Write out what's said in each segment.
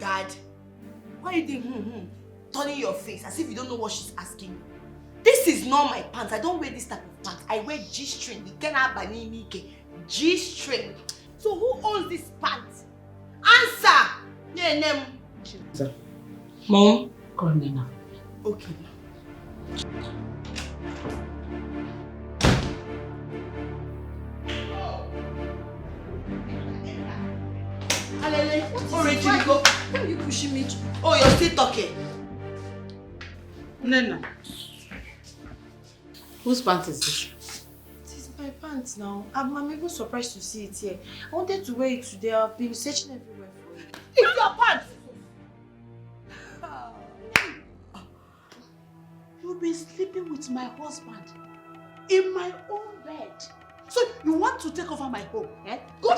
Dad, why are you doing turning your face as if you don't know what she's asking you? This is not my pants. I don't wear this type of pants. I wear G-string. G-string. So who owns this pants? Answer! Yeah, name. Sir. Mom, call me now. Okay. Why are you pushing me? Oh, you're still talking. Nena. Whose pants is this? It is my pants now. I'm even surprised to see it here. I wanted to wear it today. I've been searching everywhere for it. It's your pants! You've been sleeping with my husband in my own bed. So you want to take over my home, eh? Go.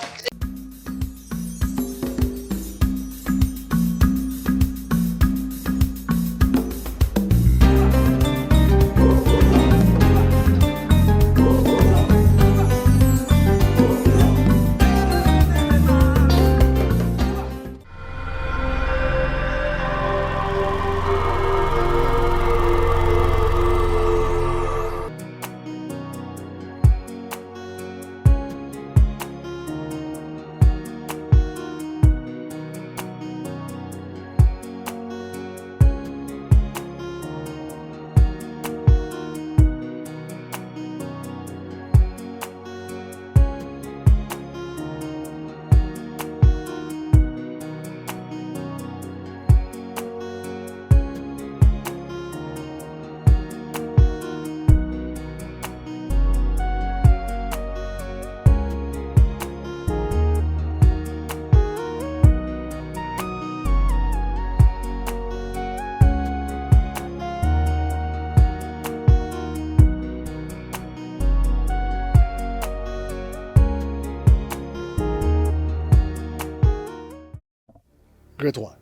Great one.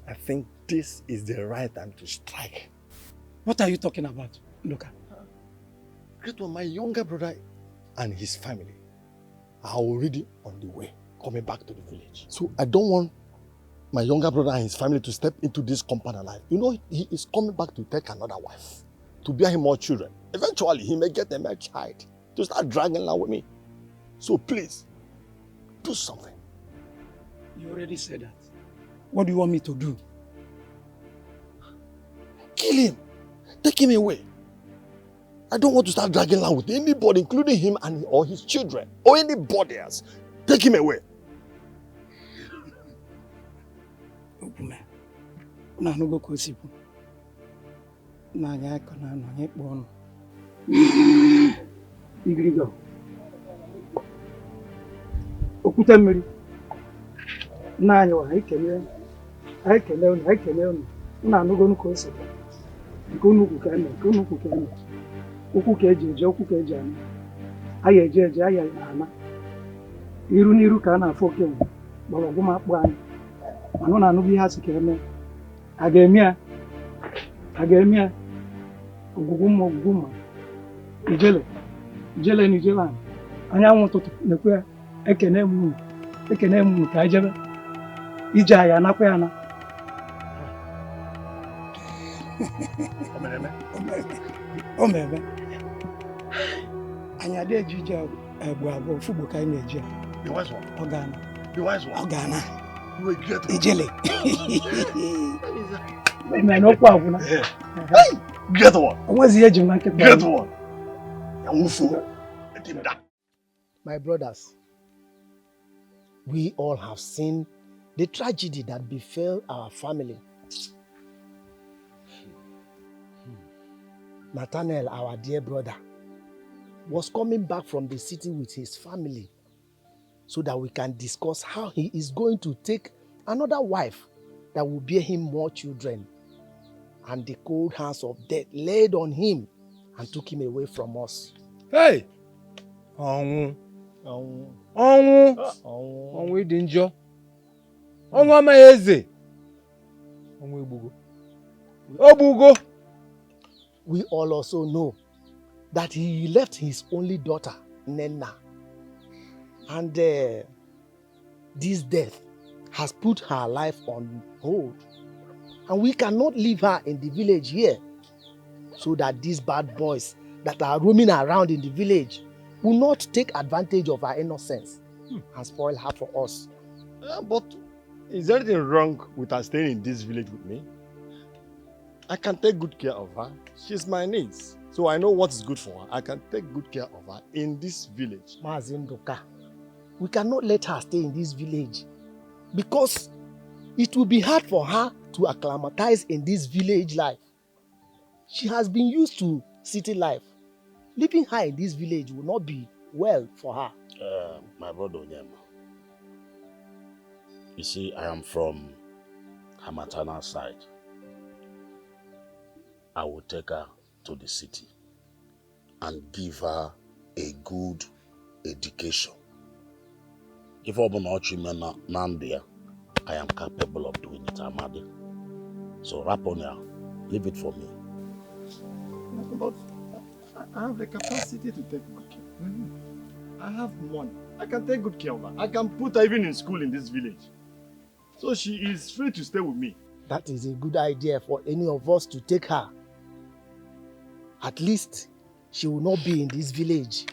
I think this is the right time to strike. What are you talking about, Luka? Great one, my younger brother and his family are already on the way, coming back to the village. So I don't want my younger brother and his family to step into this compound alive. You know, he is coming back to take another wife, to bear him more children. Eventually, he may get a male child to start dragging along with me. So please, do something. You already said that. What do you want me to do? Kill him. Take him away. I don't want to start dragging along with anybody, including him and or his children, or anybody else. Take him away. Opume. Na no go kosipu. Na nya ko na no nye kpo no. Igrigo. Okuta mmiri. Na anya wa ikele unu. Na no go nuko osipu. Ko nuku ka na, ko nuku ka na. Okwu ka eji eje, okwu ka eji ana. Aya eje eje, aya ana. Iru n'iru ka a na-afọ oke nwe. Gbọrọgwụ m akpụ anyị. Manụ na anụbụ ihe asị ka eme. A ga-eme ya. Ogwugwu mma. Ijele na ijele anyị. Anyanwụ ụtụtụ na-ekwe ya. Ekene m ka anyị jebe. Ije anyị anakwa ya na. Omeme. Anyị adị eji ije egbu abụọ fugbo ka anyị na-eji. The wise one. Ogana. The wise one. Ogana. You a great one. Ijele. Man, no problem. Great one. What's the age of my Great one. My brothers, we all have seen the tragedy that befell our family. Nathaniel, our dear brother, was coming back from the city with his family so that we can discuss how he is going to take another wife that will bear him more children. And the cold hands of death laid on him and took him away from us. Hey! Onwu dị njọ. Onwu amaghị eze. Onwu egbugo. Ogbugo. We all also know that he left his only daughter, Nena. And this death has put her life on hold. And we cannot leave her in the village here so that these bad boys that are roaming around in the village will not take advantage of her innocence and spoil her for us. But is there anything wrong with her staying in this village with me? I can take good care of her. She's my niece. So I know what is good for her. I can take good care of her in this village. Mazindoka, we cannot let her stay in this village because it will be hard for her to acclimatize in this village life. She has been used to city life. Leaving her in this village will not be well for her. My brother Onyema, you see, I am from her maternal side. I will take her to the city and give her a good education. If I am capable of doing it, Amadi. So Raponia, leave it for me. But I have the capacity to take good care. I have money. I can take good care of her. I can put her even in school in this village. So she is free to stay with me. That is a good idea for any of us to take her. At least she will not be in this village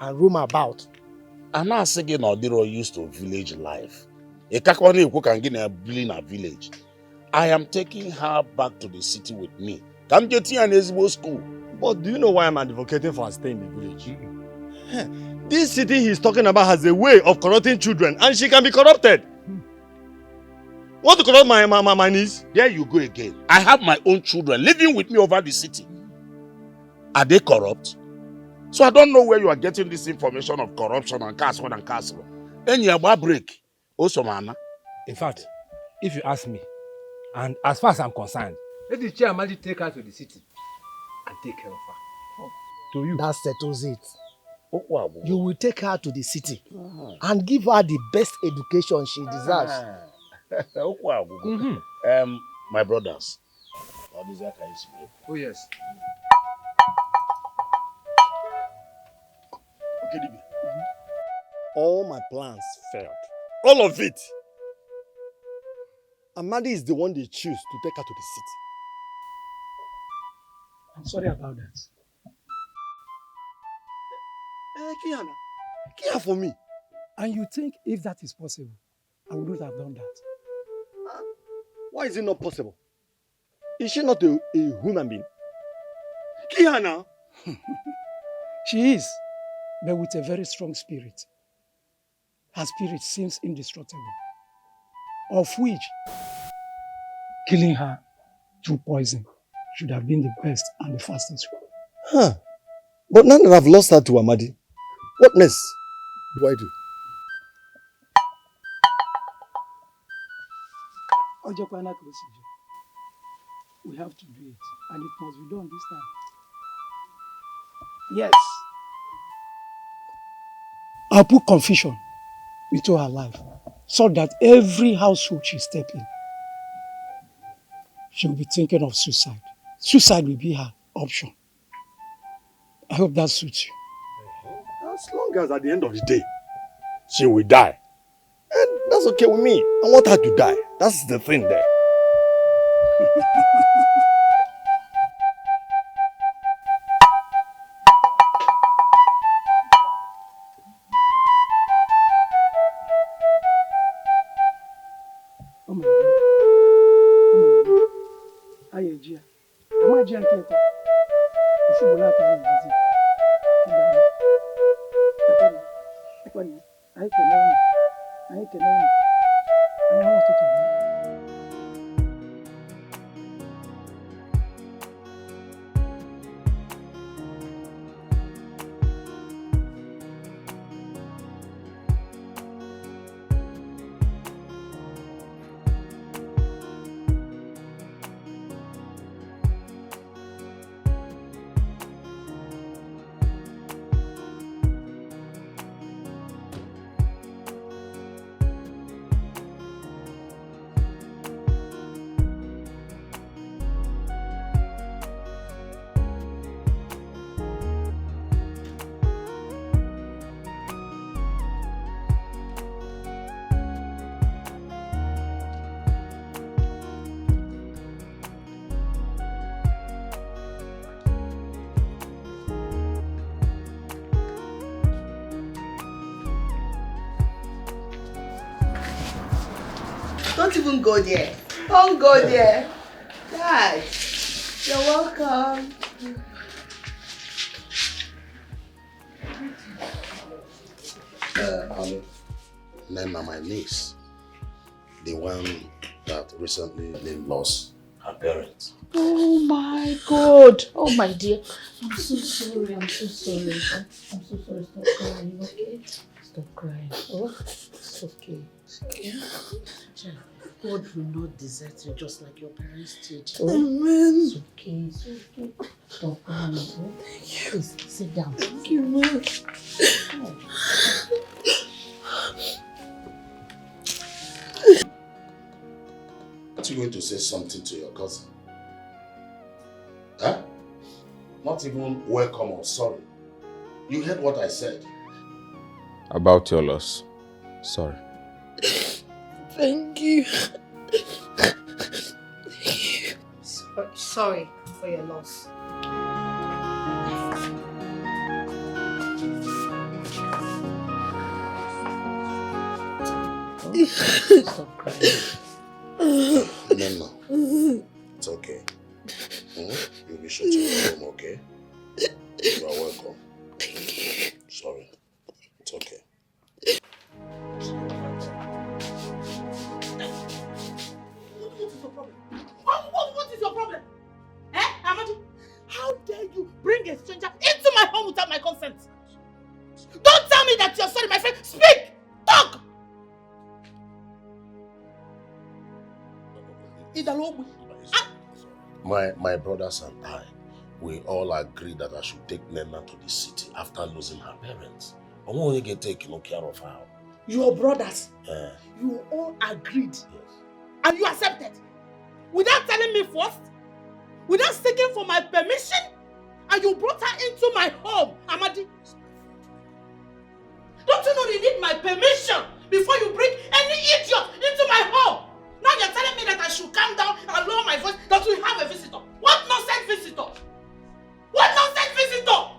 and roam about. I'm not saying Odiro used to village life. A Kakwani who can get a in a village. I am taking her back to the city with me. Come get here in Ezbo school. But do you know why I'm advocating for her staying in the village? This city he's talking about has a way of corrupting children, and she can be corrupted. Want to corrupt my niece? There you go again. I have my own children living with me over the city. Are they corrupt? So I don't know where you are getting this information of corruption and castle and castle. Any break. Also, man. In fact, if you ask me, and as far as I'm concerned, let the chairman take her to the city and take care of her. To you. That settles it. You will take her to the city and give her the best education she deserves. My brothers. Oh yes. Okay, Dikeh. All my plans failed. All of it. Amadi is the one they choose to take her to the city. I'm sorry about that. Kihana, care for me. And you think if that is possible, I would not have done that. Why is it not possible? Is she not a human being? Kihana! She is, but with a very strong spirit. Her spirit seems indestructible, of which killing her through poison should have been the best and the fastest way. Huh. But now that I've lost her to Amadi, what next do I do? We have to do it, and it must be done this time. Yes. I'll put confusion into her life so that every household she steps in, she'll be thinking of suicide. Suicide will be her option. I hope that suits you. As long as at the end of the day, she will die. And that's okay with me. I want her to die. That's the thing there. Don't even go there. Don't go there. Dad, you're welcome. Nena, my niece, the one that recently lost her parents. Oh my God. Oh my dear. I'm so sorry. I'm so sorry. I'm so sorry. Stop crying, okay? Stop crying. Oh, it's okay. Okay. God will not desert you just like your parents did. Oh, Amen. it's okay. It's okay. Stop crying. Oh, thank you. Please sit down. Thank you, man. Oh. Aren't you going to say something to your cousin? Huh? Not even welcome or sorry. You heard what I said. About your loss. Sorry. Thank you. Sorry for your loss. Stop crying. No. It's okay. You'll be sure to go home, okay? You are welcome. Thank you. Sorry. It's okay. What is your problem? Eh, Amadi? How dare you bring a stranger into my home without my consent? Don't tell me that you're sorry, my friend. Speak! Talk! My brothers and I, we all agreed that I should take Nena to the city after losing her parents. I want to get taken care of her. Your brothers, you all agreed. Yes. And you accepted. Without telling me first, without seeking for my permission, and you brought her into my home, Amadi. Don't you know you need my permission before you bring any idiot into my home? Now you're telling me that I should calm down and lower my voice, that we have a visitor. What nonsense visitor? What nonsense visitor?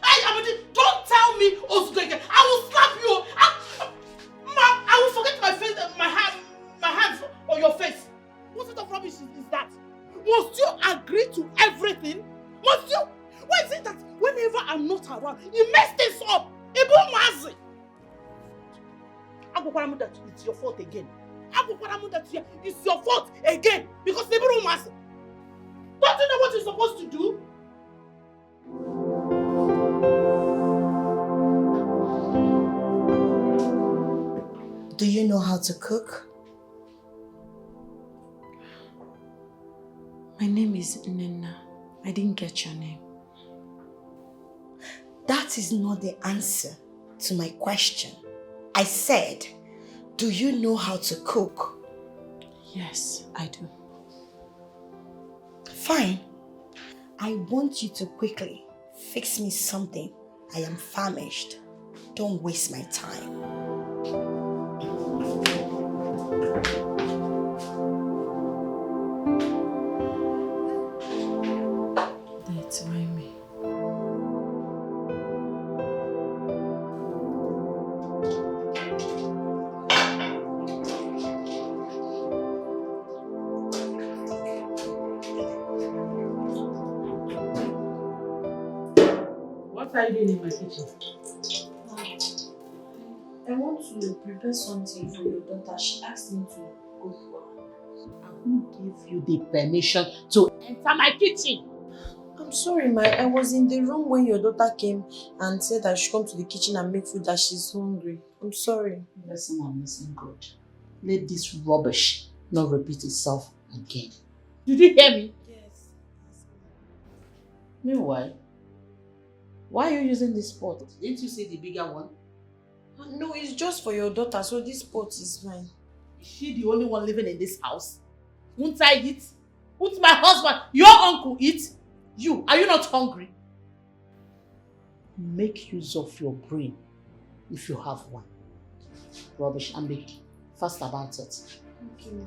Hey, Amadi, don't tell me Ozudo again. I will slap you. I will forget my face, my hands on your face. What sort of rubbish is that? Must you agree to everything? Must you? Why is it that whenever I'm not around, you mess this up? Ibu Mazi. That it's your fault again. That it's your fault again because Ibu Mazi. Don't you know what you're supposed to do? Do you know how to cook? My name is Nena. I didn't get your name. That is not the answer to my question. I said, do you know how to cook? Yes, I do. Fine. I want you to quickly fix me something. I am famished. Don't waste my time. That's why me. What are you doing in my kitchen? I want to prepare something for your daughter. She asked me to go for her. Who gave you the permission to enter my kitchen? I'm sorry, I was in the room when your daughter came and said I should come to the kitchen and make food, that she's hungry. I'm sorry. Listen, I'm listening good. Let this rubbish not repeat itself again. Did you hear me? Yes. Meanwhile, why are you using this pot? Didn't you see the bigger one? No, it's just for your daughter, so this pot is mine. Is she the only one living in this house? Won't I eat? Won't my husband, your uncle, eat? You, are you not hungry? Make use of your brain if you have one. Rubbish, and be fast about it. Thank you.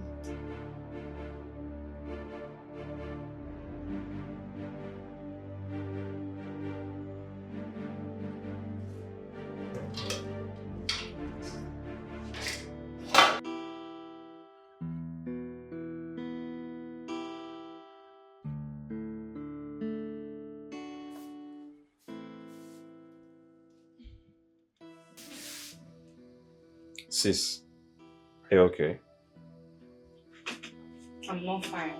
Sis, are you okay? I'm not fine.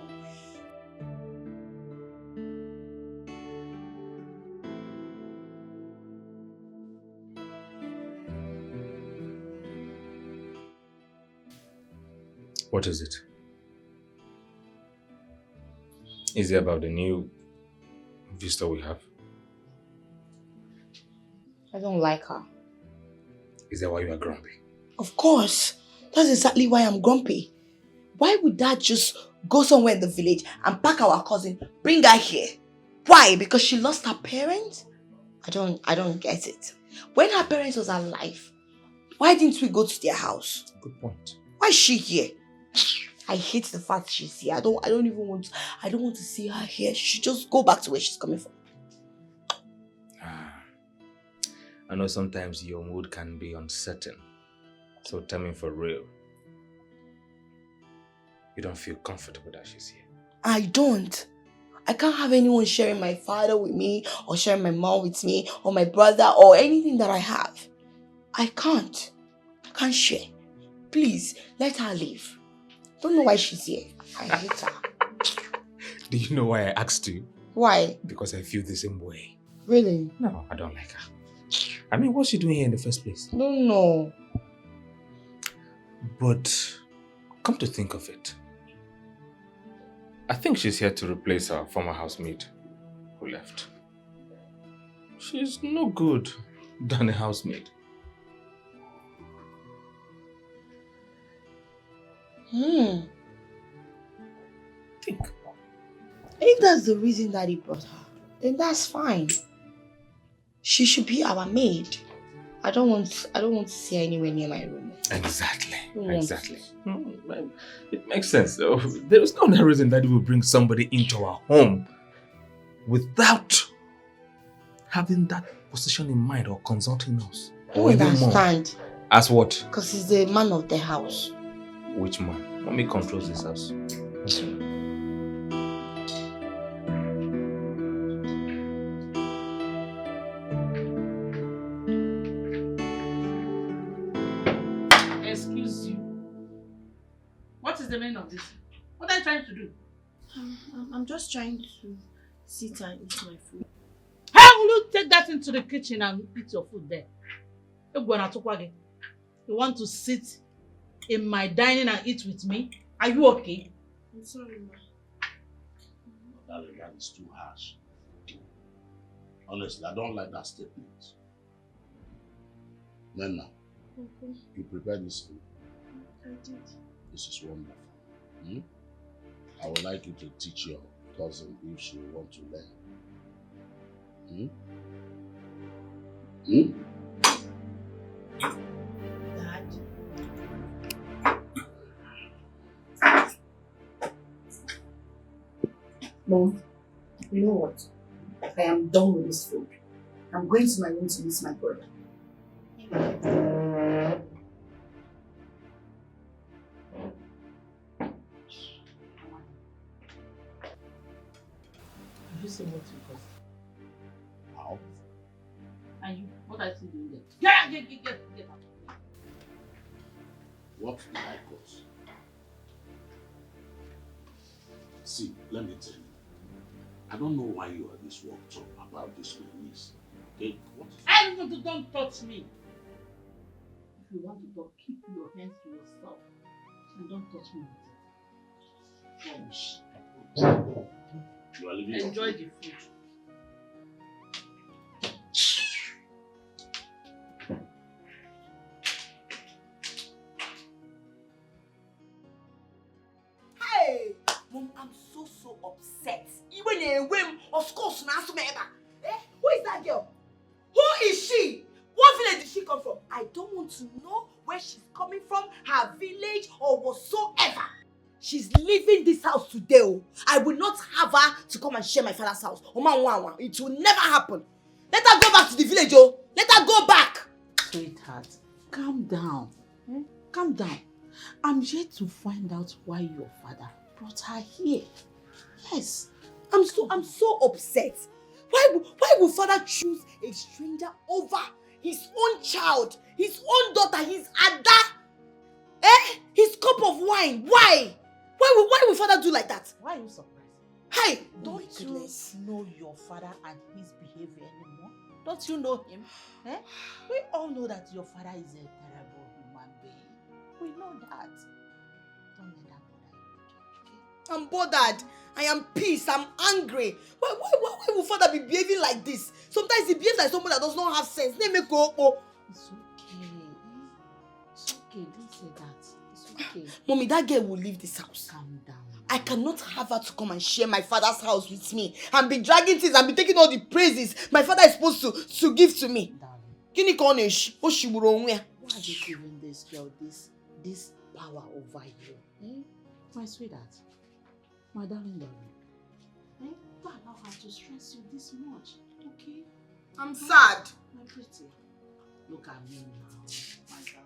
What is it? Is it about the new visitor we have? I don't like her. Is that why you are grumpy? Of course. That's exactly why I'm grumpy. Why would Dad just go somewhere in the village and pack our cousin, bring her here? Why? Because she lost her parents? I don't get it. When her parents was alive, why didn't we go to their house? Good point. Why is she here? I hate the fact she's here. I don't want to see her here. She should just go back to where she's coming from. I know sometimes your mood can be uncertain. So tell me for real. You don't feel comfortable that she's here? I don't. I can't have anyone sharing my father with me or sharing my mom with me or my brother or anything that I have. I can't. I can't share. Please, let her leave. Don't know why she's here. I hate her. Do you know why I asked you? Why? Because I feel the same way. Really? No, I don't like her. I mean, what's she doing here in the first place? Don't know. But come to think of it, I think she's here to replace her former housemate who left. She's no good than a housemaid. Think. If that's the reason that he brought her, then that's fine. She should be our maid. I don't want to see her anywhere near my room. Exactly. Exactly. It makes sense. There is no reason that we will bring somebody into our home without having that position in mind or consulting us. I understand. As what? Because he's the man of the house. Which man? Mommy controls this house. Excuse you. What is the meaning of this? What are you trying to do? I'm just trying to sit and eat my food. How will you take that into the kitchen and eat your food there? You want to sit in my dining and eat with me? Are you okay? I'm sorry, ma. Darling, that is too harsh. Honestly, I don't like that statement. Nana, you prepared this food? I did. This is wonderful. I would like you to teach your cousin if she wants to learn. Mom, you know what? I am done with this food. I'm going to my room to meet my brother. Have you seen what you caused? How? And you, what are you doing there? Get out. What did I cause? See, let me tell you. I don't know why you are this worked up about this my niece. Okay? What is Don't touch me. If you want to talk, keep your hands to yourself. And don't touch me with it. You are leaving. Enjoy the food. Hey! Mom, I'm so upset. Even a whim of course now. Who is that girl? Who is she? What village did she come from? I don't want to know where she's coming from, her village or whatsoever. She's leaving this house today. I will not have her to come and share my father's house. It will never happen. Let her go back to the village, oh. Let her go back. Sweetheart, calm down. Calm down. I'm here to find out why your father brought her here. Yes. I'm so upset. Why would father choose a stranger over his own child, his own daughter, his Ada? His cup of wine. Why? Why will father do like that? Why are you surprised? Hi! Don't you know your father and his behavior anymore? Don't you know him? We all know that your father is a terrible human being. We know that. Don't let that bother you. I'm bothered. I am pissed. I'm angry. Why will father be behaving like this? Sometimes he behaves like someone that does not have sense. Let me go. It's okay. It's okay. Don't say that. It's okay. Mommy, that girl will leave this house. Calm down. I cannot have her to come and share my father's house with me and be dragging things and be taking all the praises my father is supposed to give to me. Darling. Why are you giving this girl this power over you? My sweetheart. My darling. Don't allow her to stress you this much. Okay? I'm sad. My pretty. Look at me now. My darling.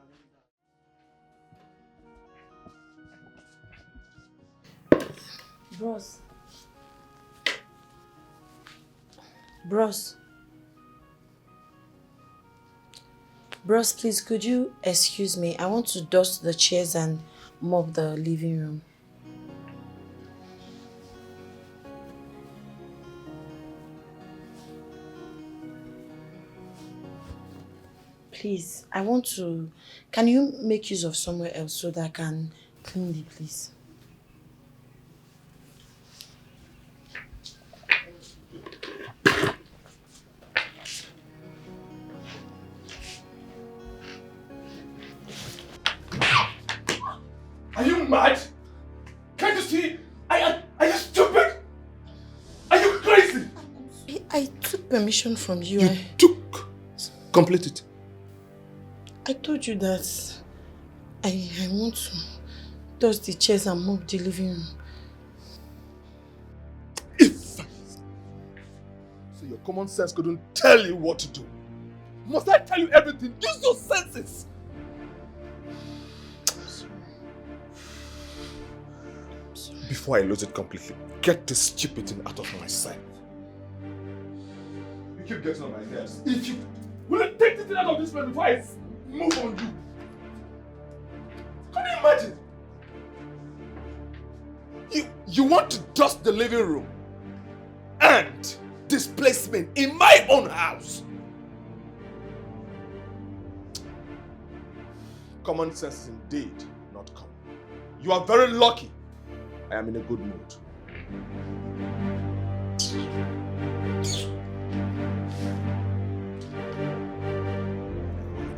Bros, please, could you excuse me? I want to dust the chairs and mop the living room. Please, can you make use of somewhere else so that I can clean the place? Are you mad? Can't you see? Are you stupid? Are you crazy? I took permission from you. You took? Complete it. I told you that I want to dust the chairs and mop the living room. So your common sense couldn't tell you what to do. Must I tell you everything? Use your senses. Before I lose it completely, get this stupid thing out of my sight. You keep getting on my nerves. If you will take this thing out of this place before I move on you. Can you imagine? You want to dust the living room and displacement in my own house. Common sense is indeed not common. You are very lucky. I am in a good mood.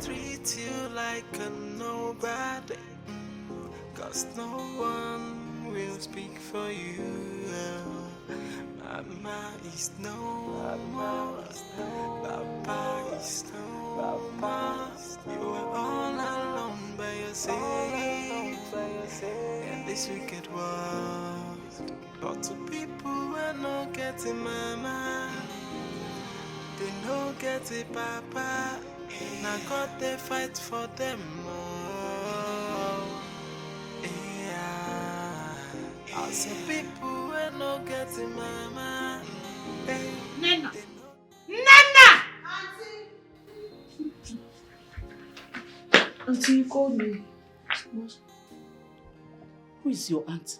Treat you like a nobody, 'cause no one will speak for you. Mama is no more, Papa is no more. You are all alone by yourself in this wicked world. But to people who are not getting mama, they no get it papa. Now God they fight for them more. Yeah, I say people who are not getting mama. Nana! Nana! Auntie, you called me. Who is your auntie?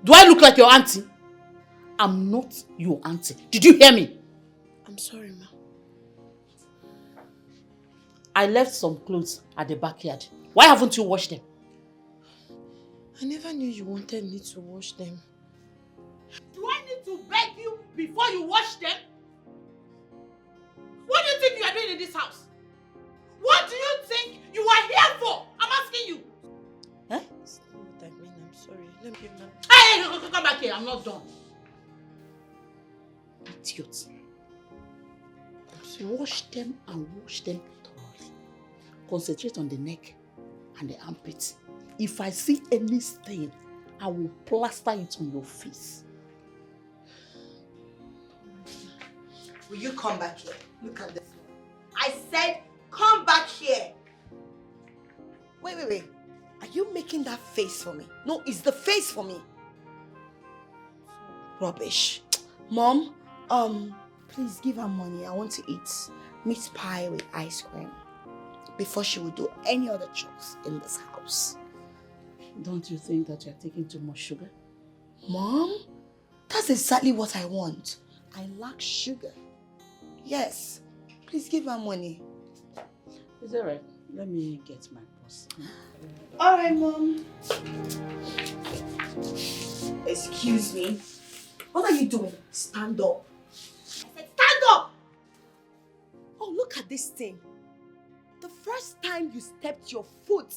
Do I look like your auntie? I'm not your auntie. Did you hear me? I'm sorry, ma. I left some clothes at the backyard. Why haven't you washed them? I never knew you wanted me to wash them. Do I need to beg you before you wash them? What do you think you are doing in this house? What do you think you are here for? I'm asking you. That's not what I mean. I'm sorry. Let me give my... Hey, come back here. I'm not done. Idiot. Wash them and wash them thoroughly. Concentrate on the neck and the armpits. If I see any stain, I will plaster it on your face. Will you come back here? Look at this one. I said, come back here. Wait. Are you making that face for me? No, it's the face for me. Rubbish. Mom, please give her money. I want to eat meat pie with ice cream. before she will do any other chores in this house. Don't you think that you're taking too much sugar? Mom, that's exactly what I want. I lack sugar. Yes. Please give her money. Is that right? Let me get my purse. All right, Mom. Excuse me. What are you doing? Stand up. I said stand up! Oh, look at this thing. The first time you stepped your foot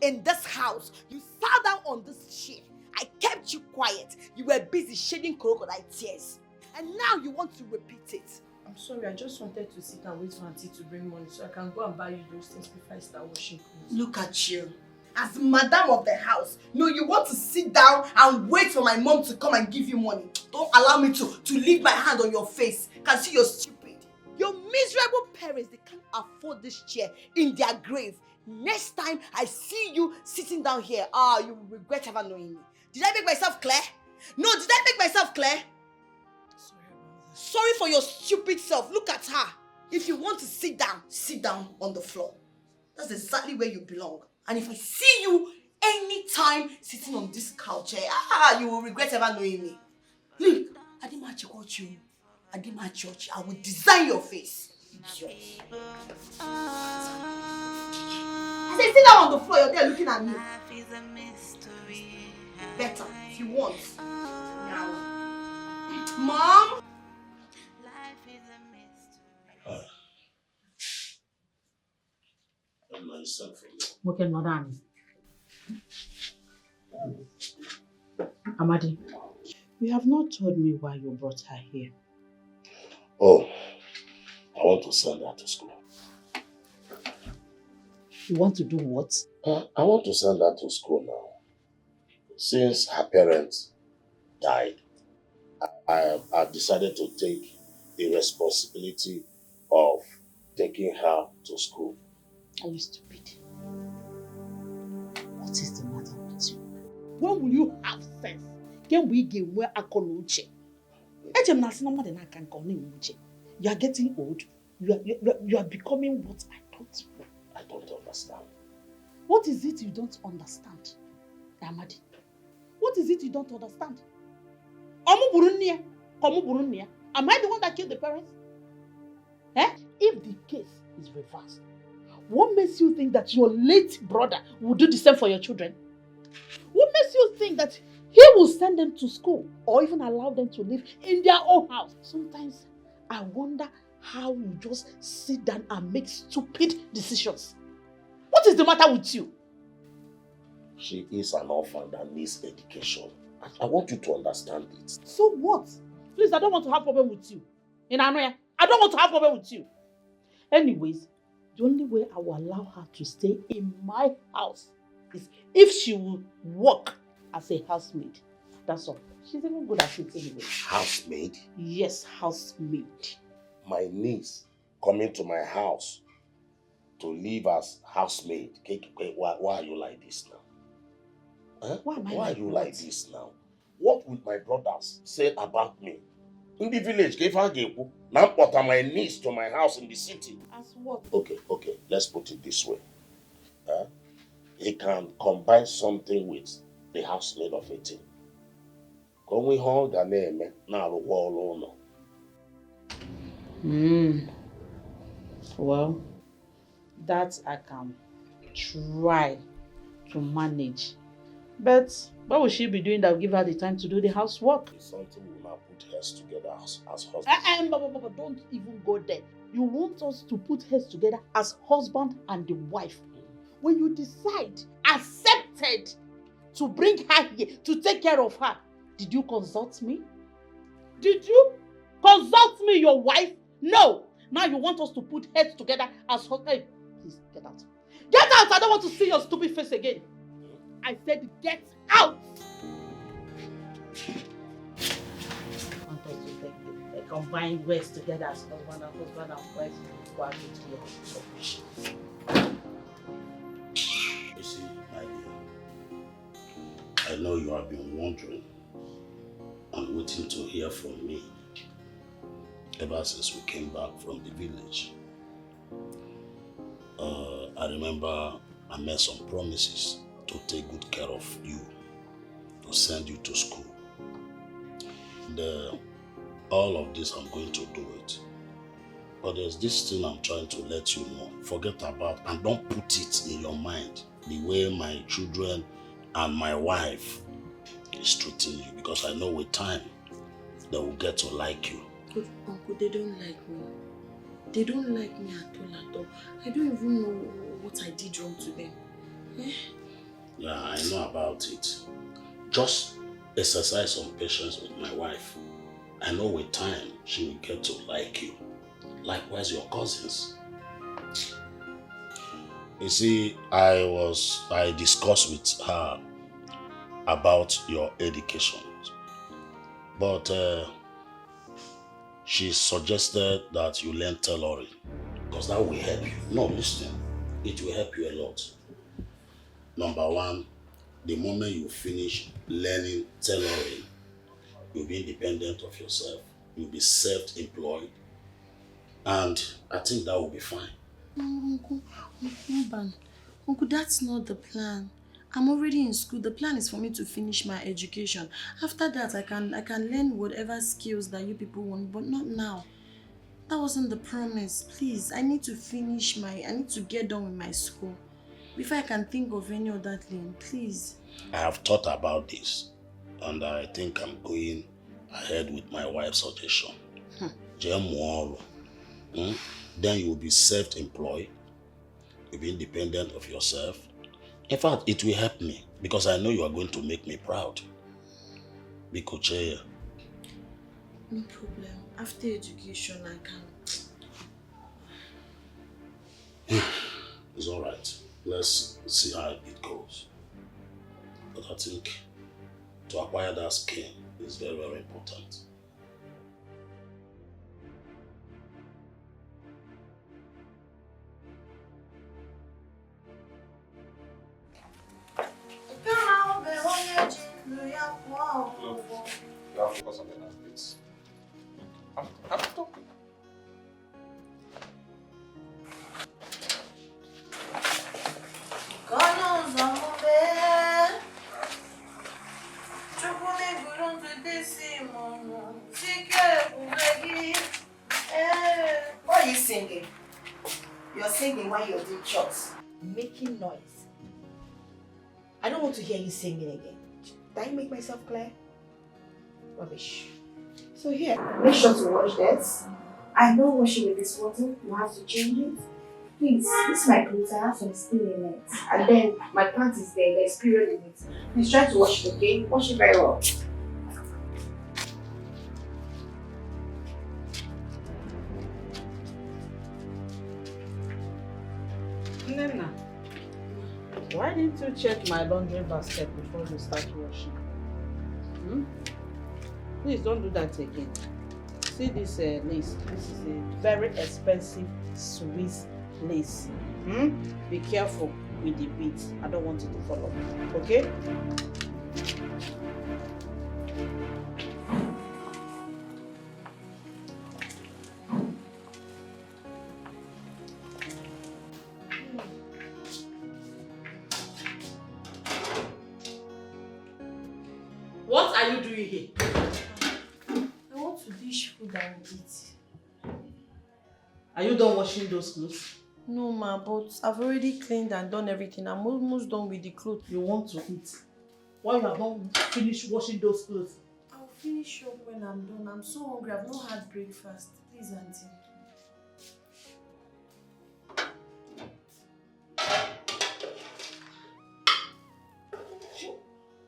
in this house, you sat down on this chair. I kept you quiet. You were busy shedding crocodile tears. And now you want to repeat it. I'm sorry, I just wanted to sit and wait for auntie to bring money so I can go and buy you those things before I start washing clothes. Look at you. As madam of the house, no, you want to sit down and wait for my mom to come and give you money. Don't allow me to leave my hand on your face. Can see you're stupid. Your miserable parents, they can't afford this chair in their grave. Next time I see you sitting down here, you will regret ever knowing me. Did I make myself clear? No, did I make myself clear? Sorry for your stupid self. Look at her. If you want to sit down on the floor. That's exactly where you belong. And if I see you anytime sitting on this couch, you will regret ever knowing me. Look, I didn't match you. I didn't match church. I will design your face. Idiot. I said, sit down on the floor. You're there looking at me. Better, if you want. Now. Mom? Okay, madam. Amadi, you have not told me why you brought her here. Oh, I want to send her to school. You want to do what? I want to send her to school now. Since her parents died, I decided to take the responsibility of taking her to school. Are you stupid? What is the matter with you? When will you have sense? Can we get where I call Uche? You are getting old. You are becoming what I thought. I don't understand. What is it you don't understand, Amadi? What is it you don't understand? Am I the one that killed the parents? If the case is reversed, what makes you think that your late brother will do the same for your children? What makes you think that he will send them to school or even allow them to live in their own house? Sometimes I wonder how you just sit down and make stupid decisions. What is the matter with you? She is an orphan that needs education. I want you to understand it. So what? Please, I don't want to have problem with you. I don't want to have problem with you. Anyways, the only way I will allow her to stay in my house is if she will work as a housemaid. That's all. She's even good at it anyway. Housemaid? Yes, housemaid. My niece coming to my house to live as housemaid. Why are you like this now? Huh? Why are you like this now? What would my brothers say about me? In the village, now put my niece to my house in the city. As what? Okay, let's put it this way. He can combine something with the housemaid of 18. Well, that I can try to manage. But what will she be doing that will give her the time to do the housework? It's something we will now put heads together as husband. Don't even go there. You want us to put heads together as husband and the wife. When you decide, accepted to bring her here, to take care of her, did you consult me? Did you consult me, your wife? No. Now you want us to put heads together as husband. Hey, please, get out. Get out! I don't want to see your stupid face again. I said get out! I want us to take combine words together as husband and wife. Go out to your You see, my dear, I know you have been wondering and waiting to hear from me ever since we came back from the village. I remember I made some promises to take good care of you, to send you to school. All of this, I'm going to do it. But there's this thing I'm trying to let you know. Forget about, and don't put it in your mind, the way my children and my wife is treating you. Because I know with time, they will get to like you. But Uncle, they don't like me. They don't like me at all. I don't even know what I did wrong to them. Eh? Yeah, I know about it. Just exercise some patience with my wife. I know with time, she will get to like you. Likewise, your cousins. You see, I discussed with her about your education. But she suggested that you learn tailoring. Because that will help you. No, listen. It will help you a lot. Number one, the moment you finish learning tailoring, you'll be independent of yourself. You'll be self-employed. And I think that will be fine. Uncle, that's not the plan. I'm already in school. The plan is for me to finish my education. After that, I can learn whatever skills that you people want, but not now. That wasn't the promise. Please, I need to get done with my school before I can think of any other thing. Please. I have thought about this, and I think I'm going ahead with my wife's suggestion. Then you will be self-employed. You'll be independent of yourself. In fact, it will help me because I know you are going to make me proud. Bikoche. No problem. After education, I can. It's all right. Let's see how it goes. But I think to acquire that skill is very, very important. You have to focus on the last bits. I'm talking. Why are you singing? You're singing while you're doing shots, making noise. I don't want to hear you singing again. Did I make myself clear? Rubbish. So here, make sure to wash this. I know washing with this water, you have to change it. Please, this is my clothes, I have some stain in it. And then my pants is there, there's period in it. Please try to wash it, okay? Wash it very well. Nena, why didn't you check my laundry basket before you start washing? Please don't do that again. See this lace. This is a very expensive Swiss lace. Be careful with the beads. I don't want it to fall off. Okay? What are you doing here? I want to dish food and eat. Are you done washing those clothes? No, ma, but I've already cleaned and done everything. I'm almost done with the clothes. You want to eat? Why you have not finished washing those clothes? I'll finish up when I'm done. I'm so hungry. I've not had breakfast. Please, auntie.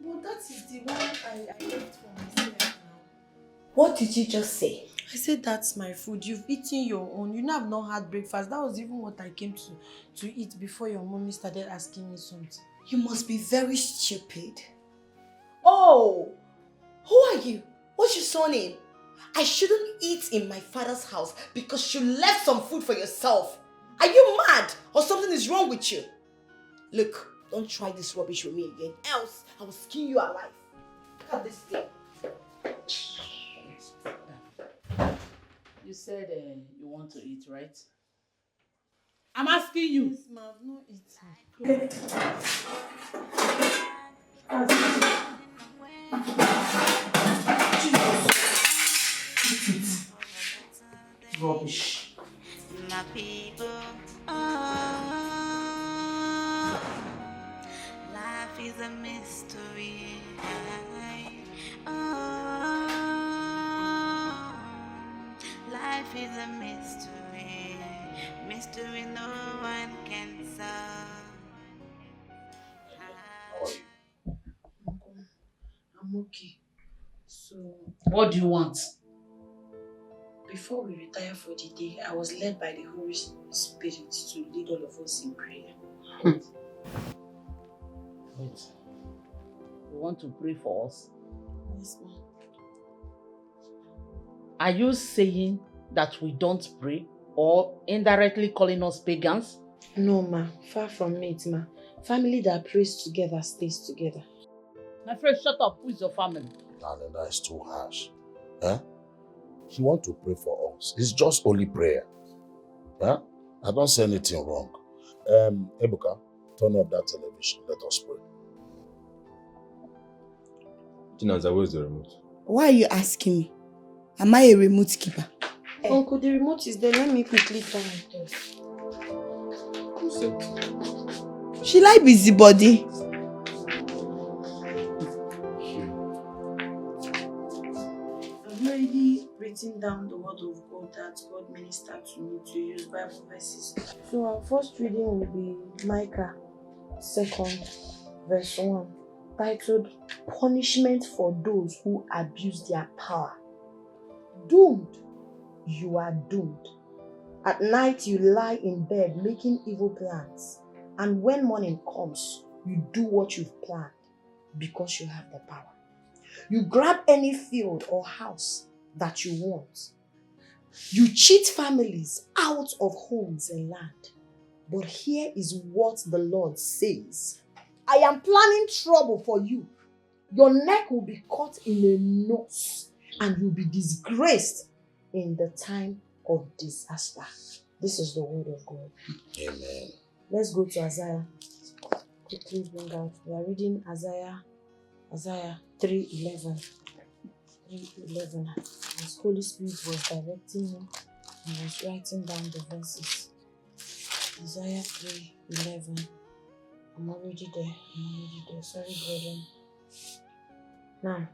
But that is the one I left for myself now. What did you just say? I said that's my food. You've eaten your own. You know I've not had breakfast. That was even what I came to eat before your mommy started asking me something. You must be very stupid. Oh, who are you? What's your surname? I shouldn't eat in my father's house because you left some food for yourself. Are you mad or something is wrong with you? Look, don't try this rubbish with me again, else I will skin you alive. Look at this thing. You said you want to eat, right? I'm asking you. Yes, ma, I've not eaten. Rubbish. My people, life is a mystery. Life is a mystery. Mystery no one can solve. I'm okay. So, What do you want? before we retire for the day, I was led by the Holy Spirit to lead all of us in prayer. Wait. You want to pray for us? Yes, ma'am. Are you saying that we don't pray or indirectly calling us pagans? No, ma. Far from it, ma. Family that prays together stays together. My friend, shut up. Who is your family? Darling, that is too harsh. Huh? He want to pray for us. It's just only prayer. Huh? I don't say anything wrong. Ebuka, turn off that television. Let us pray. Chinaza, where's the remote? Why are you asking me? Am I a remote keeper? Uncle, the remote is there. Let me quickly turn it off. Who said? She like busybody. I've already written down the word of God that God ministered to me to use Bible verses. So our first reading will be Micah 2 verse 1, titled Punishment for Those Who Abuse Their Power. Doomed. You are doomed. At night you lie in bed making evil plans, and when morning comes, you do what you've planned because you have the power. You grab any field or house that you want. You cheat families out of homes and land. But here is what the Lord says. I am planning trouble for you. Your neck will be caught in a noose and you'll be disgraced in the time of disaster. This is the word of God. Amen. Let's go to Isaiah. Quickly bring out. We are reading Isaiah 3:11. 3:11. As Holy Spirit was directing me, I was writing down the verses. Isaiah 3:11. I'm already there. Sorry, brethren. Now,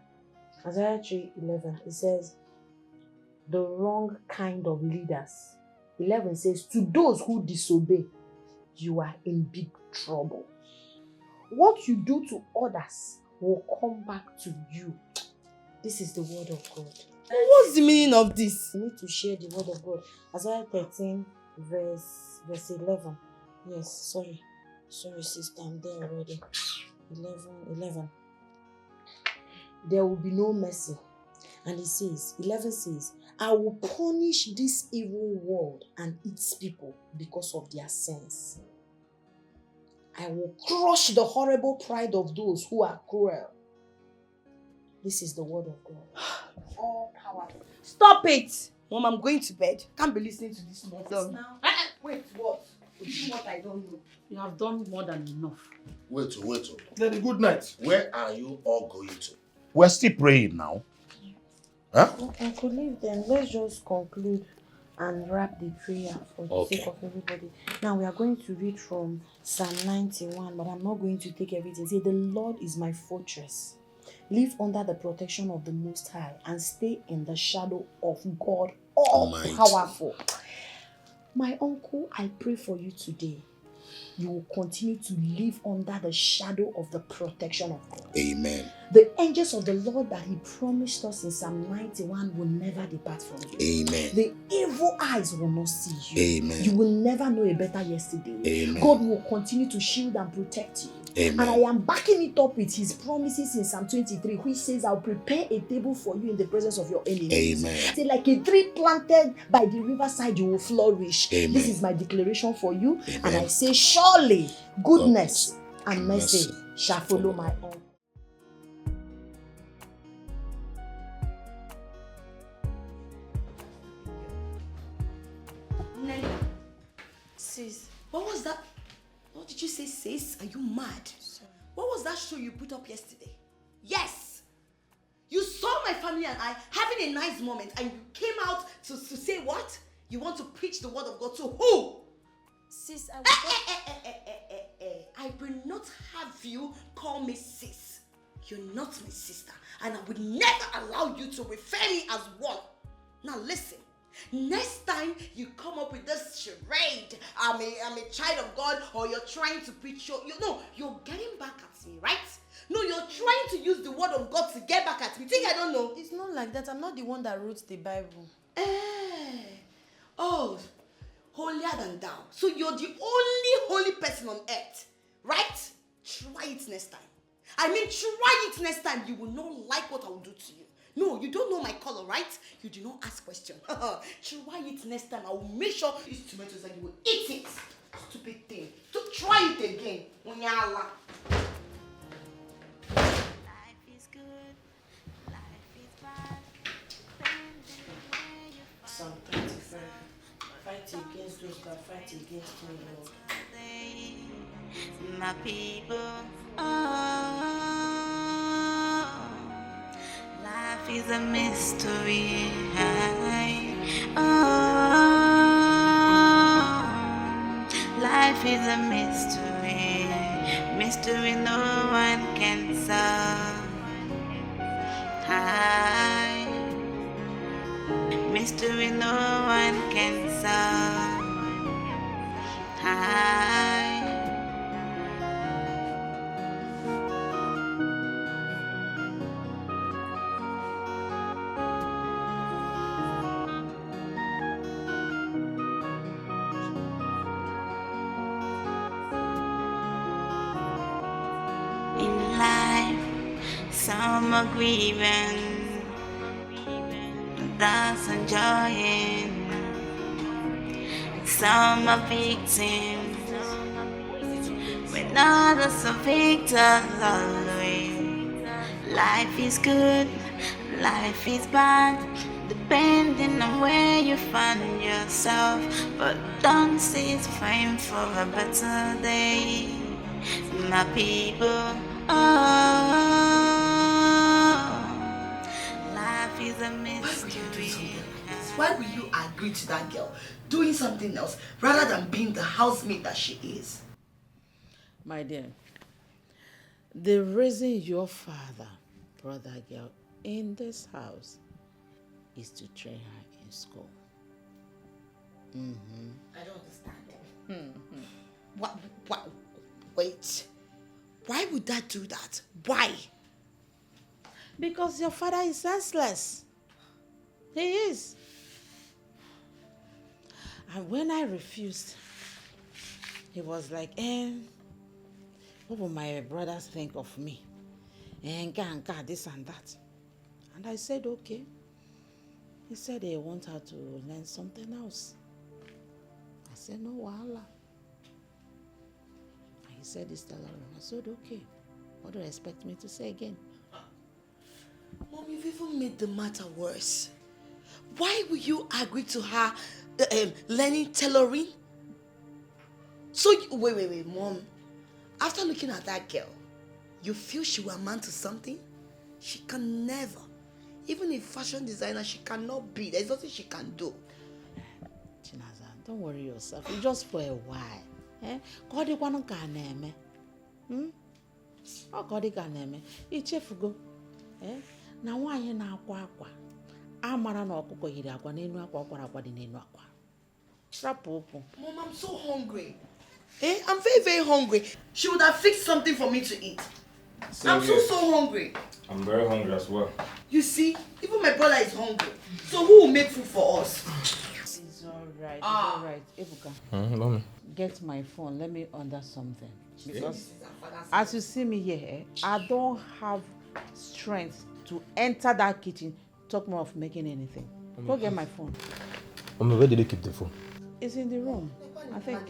Isaiah 3:11. It says, the wrong kind of leaders. 11 says, to those who disobey, you are in big trouble. What you do to others will come back to you. This is the word of God. What's the meaning of this? You need to share the word of God. Isaiah 13 verse 11. Yes, sorry sister, I'm there already. 11. There will be no mercy. And it says, 11 says, I will punish this evil world and its people because of their sins. I will crush the horrible pride of those who are cruel. This is the word of God. All powerful. Stop it! Mom, I'm going to bed. Can't be listening to this nonsense. Now, Wait, what? Do what I don't know. You have done more than enough. Wait. Then good night. Where are you all going to? We're still praying now. Huh? I could leave them. Let's just conclude and wrap the prayer for the sake of everybody. Now we are going to read from Psalm 91, but I'm not going to take everything. Say, the Lord is my fortress. Live under the protection of the Most High and stay in the shadow of God all-powerful. My uncle, I pray for you today. You will continue to live under the shadow of the protection of God. Amen. The angels of the Lord that He promised us in Psalm 91 will never depart from you. Amen. The evil eyes will not see you. Amen. You will never know a better yesterday. Amen. God will continue to shield and protect you. Amen. And I am backing it up with His promises in Psalm 23, which says, I'll prepare a table for you in the presence of your enemies. Amen. Say, like a tree planted by the riverside, you will flourish. Amen. This is my declaration for you. Amen. And I say, surely goodness and mercy shall follow my own. Sis, What was that? What did you say, sis? Are you mad? Sorry. What was that show you put up yesterday? Yes! You saw my family and I having a nice moment and you came out to say what? You want to preach the word of God to who? Sis, I I will not have you call me sis. You're not my sister and I would never allow you to refer me as one. Now listen. Next time you come up with this charade, I'm a child of God, or you're trying to preach you're getting back at me, right? No, you're trying to use the word of God to get back at me. Think I don't know? It's not like that. I'm not the one that wrote the Bible. Oh, holier than thou. So you're the only holy person on earth, right? Try it next time. I mean, try it next time. You will not like what I will do to you. No, you don't know my color, right? You do not ask questions. Try it next time. I will make sure these tomatoes and you will eat it. Stupid thing. So try it again. Onyala. Life is good. Life is bad. Psalm 25. Fight against those that fight against me, Lord. My people, life is a mystery. Life is a mystery. Mystery no one can solve. Mystery no one can solve. In life, some are grieving, others enjoying. Some are victims, when others are victors always. Life is good, life is bad, depending on where you find yourself. But don't cease praying for a better day, my people. Life is a mystery. Why will you agree to that girl doing something else rather than being the housemaid that she is? My dear, the reason your father brought that girl in this house is to train her in school. I don't understand. What? Wait. Why would that do that? Why? Because your father is senseless. He is. And when I refused, he was like, what will my brothers think of me? And this and that. And I said, okay. He said they want her to learn something else. I said, no, wahala. And he said, it's tailoring. I said, okay. What do you expect me to say again? Mom, you've even made the matter worse. Why will you agree to her learning tailoring? So, wait, Mom. After looking at that girl, you feel she will amount to something? She can never. Even a fashion designer, she cannot be. There's nothing she can do. Chinaza, don't worry yourself. It's just for a while. God, you want to go. Oh, God, you can. It's go. Now, why you na akwa? Amara no ọkụkọ yiri akwa n'enu akwa ọkwara akwa dị n'enu akwa. Mom, I'm so hungry. I'm very, very hungry. She would have fixed something for me to eat. I'm so hungry. I'm very hungry as well. You see, even my brother is hungry. So who will make food for us? It's alright. It's alright. Ebuka. Mommy. Get my phone. Let me order something. Because as you see me here, I don't have strength to enter that kitchen. Talk more of making anything. Go get my phone. Mommy, where did they keep the phone? It's in the room. I think,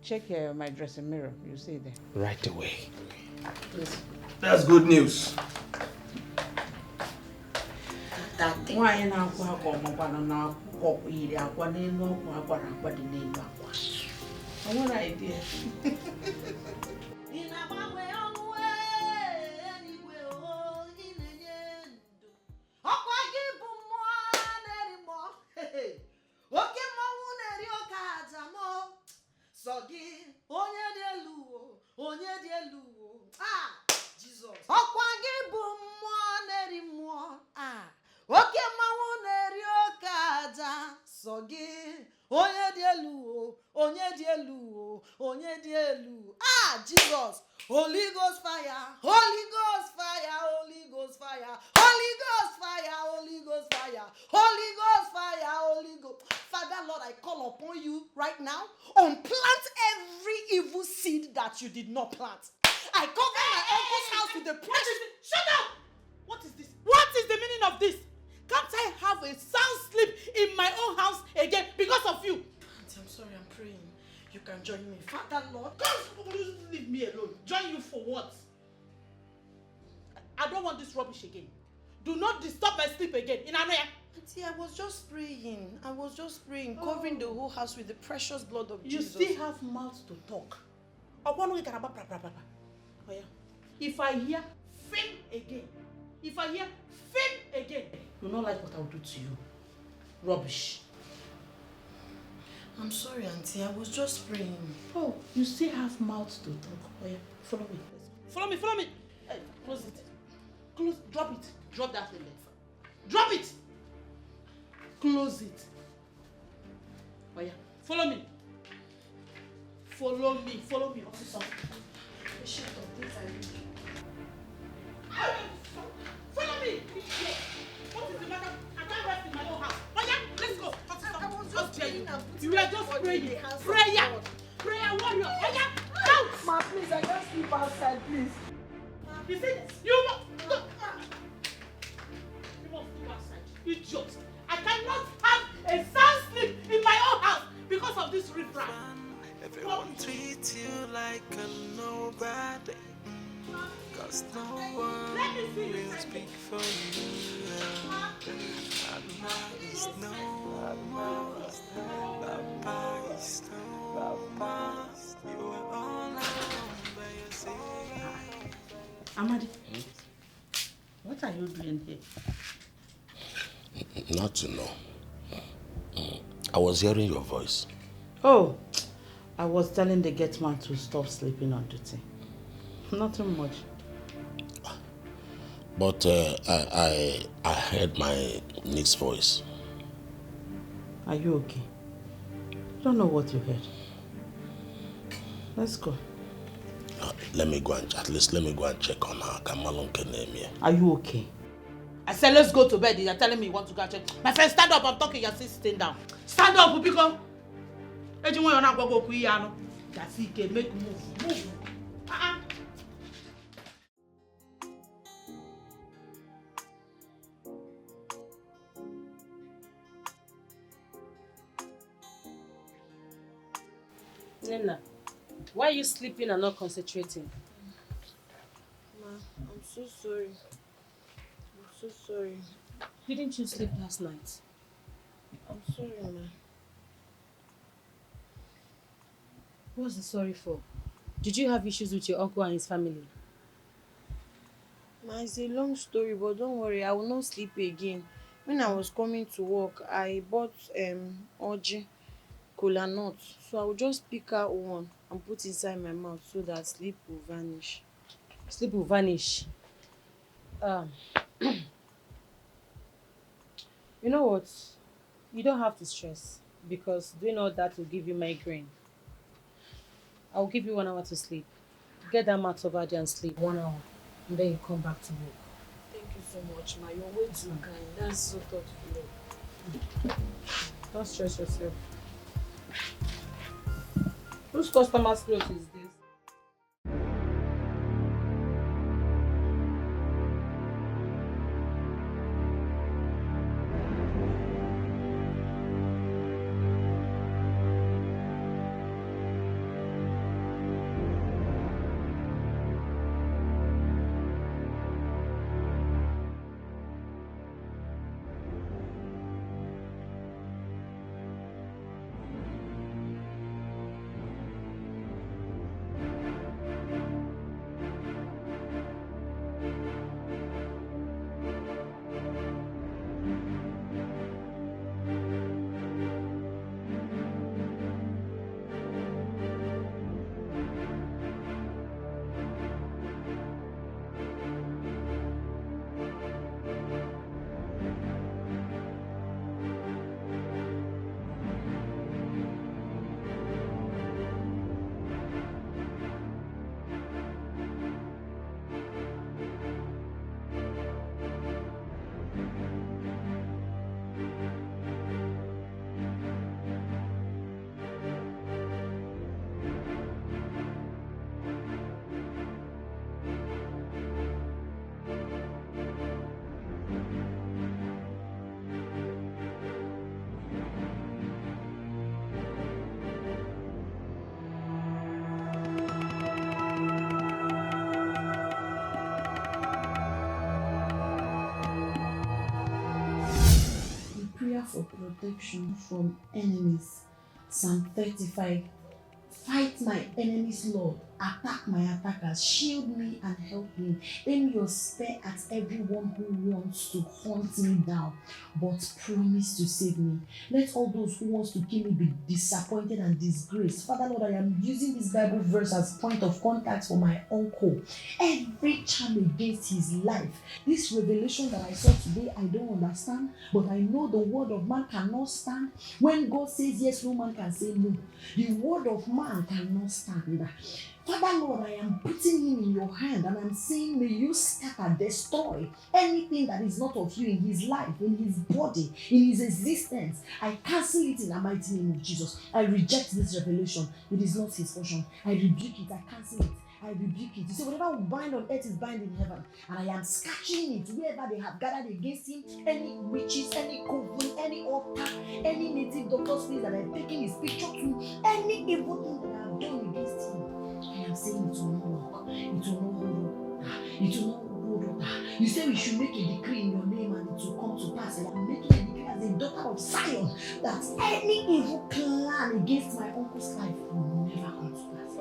check my dressing mirror. You see it there. Right away. Please. That's good news. That thing. Why you now go now? Oh, you are one in no one, what the name was. I want an idea. In a way, anyway, oh, in a end. Ọkwa gị bụ mmụọ na-erimo. Oke mmọnwụ na-eri oke aja mọ. Sọ gị onye dị elu o, onye dị elu o. Ah, Jesus. Ọkwa gị bụ mmụọ na-eri mmụọ. Ah, oke mmọnwụ na-eri oke aja. Sọ gị onye dị elu o, onye dị elu o, onye dị elu. Ah, Jesus. Holy Ghost fire, Holy Ghost fire, Holy Ghost fire, Holy Ghost fire, Holy Ghost fire, Holy Ghost fire, Holy Ghost. Father, Lord, I call upon you right now. Unplant every evil seed that you did not plant. I cover my uncle's house with the precious. Shut up! What is this? What is the meaning of this? Can't I have a sound sleep in my own house again because of you? Auntie, I'm sorry, I'm praying. You can join me. Father, Lord, God, leave me alone. Join you for what? I don't want this rubbish again. Do not disturb my sleep again. In Anoya. Auntie, I was just praying. Covering the whole house with the precious blood of You Jesus. still have mouth to talk. If I hear fame again, you don't like what I'll do to you. Rubbish. I'm sorry, Auntie. I was just praying. Oh, you still have mouth to talk. Oh yeah, follow me. Follow me. Hey, close it. Drop it. Drop that thing there. Drop it. Close it. Oh yeah, follow me. Follow me. Officer. Shut up, this I read. Follow me. What is the matter? I can't rest in my own house. Oh yeah, let's go. You were just praying. Prayer warrior. Oh yeah, out. Ma, please, I can't sleep outside, please. You see, you must sleep outside. Idiot. I cannot have a sound sleep in my own house because of this riffraff. Everyone treats you like a nobody. Cause no one will speak for you. Mama is no more. Papa is no more. You are all alone by yourself. Amadi, what are you doing here? Not to know. I was hearing your voice. Oh, I was telling the gate man to stop sleeping on duty. Nothing much. But I heard my niece's voice. Are you okay? I don't know what you heard. Let's go. Let me go and check on her. Are you okay? I said let's go to bed. You're telling me you want to go and check. My friend, stand up. I'm talking. You're still sitting down. Stand up, Upiko. You're not going to go to that's it. Make move. Nena, why are you sleeping and not concentrating? Ma, I'm so sorry. Didn't you sleep last night? I'm sorry, Ma. What's the sorry for? Did you have issues with your uncle and his family? Ma, it's a long story, but don't worry, I will not sleep again. When I was coming to work, I bought Oji cola nut. So I will just pick out one and put inside my mouth so that sleep will vanish. Sleep will vanish. You know what? You don't have to stress because doing all that will give you migraine. I will give you 1 hour to sleep. Get that mat over there and sleep 1 hour. And then you come back to work. Thank you so much, Ma. You're way too kind. That's so thoughtful. Don't stress yourself. Whose customer's clothes is this? for protection from enemies. Psalm 35. Fight my enemies, Lord. Attack my attackers. Shield me and help me. Aim your spear at everyone who wants to hunt me down, but promise to save me. Let all those who want to kill me be disappointed and disgraced. Father Lord, I am using this Bible verse as point of contact for my uncle. Every charm against his life. This revelation that I saw today, I don't understand, but I know the word of man cannot stand. When God says yes, no man can say no. The word of man cannot stand. Father Lord, I am putting him in your hand and I'm saying, may you scatter, destroy anything that is not of you in his life, in his body, in his existence. I cancel it in the mighty name of Jesus. I reject this revelation. It is not his portion. I rebuke it. I cancel it. I rebuke it. You see, whatever we bind on earth is bound in heaven. And I am scratching it wherever they have gathered against him. Any witches, any coven, any altar, any native doctor's place that I've taken his picture to, any evil thing that I have done against him. I am saying it will not work. It will not hold up. It will not hold up. You say we should make a decree in your name and it will come to pass. And I'm making a decree as a daughter of Zion that any evil plan against my uncle's life will never come to pass.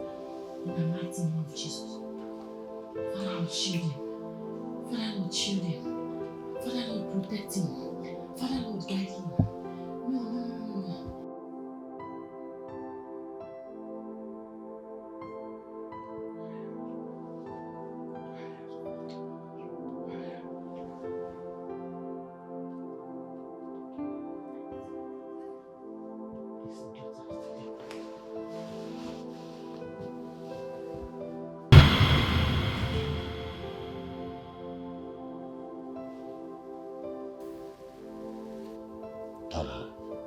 In the mighty name of Jesus. Father Lord, shield him. Father Lord, shield him. Father Lord, protect him. Father Lord, guide him. No.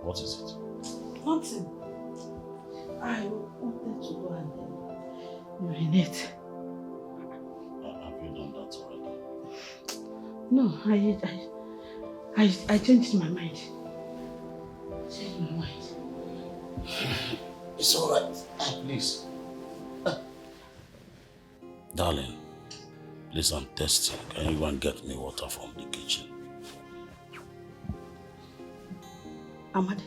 What is it? Nothing. I wanted to go and urinate. Have you done that already? No, I changed my mind. Changed my mind. It's alright. Please. Darling, please, I'm thirsty. Can you go and get me water from the kitchen? Amadi.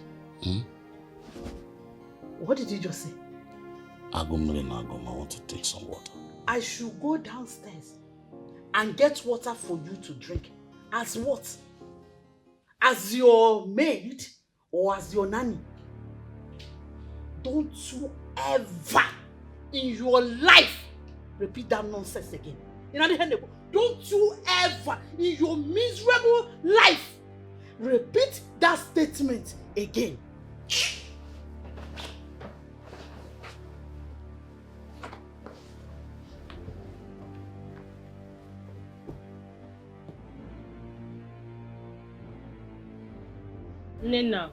What did you just say? I want to take some water. I should go downstairs and get water for you to drink. As what? As your maid or as your nanny? Don't you ever in your life repeat that nonsense again. Don't you ever in your miserable life repeat that statement again. Nena,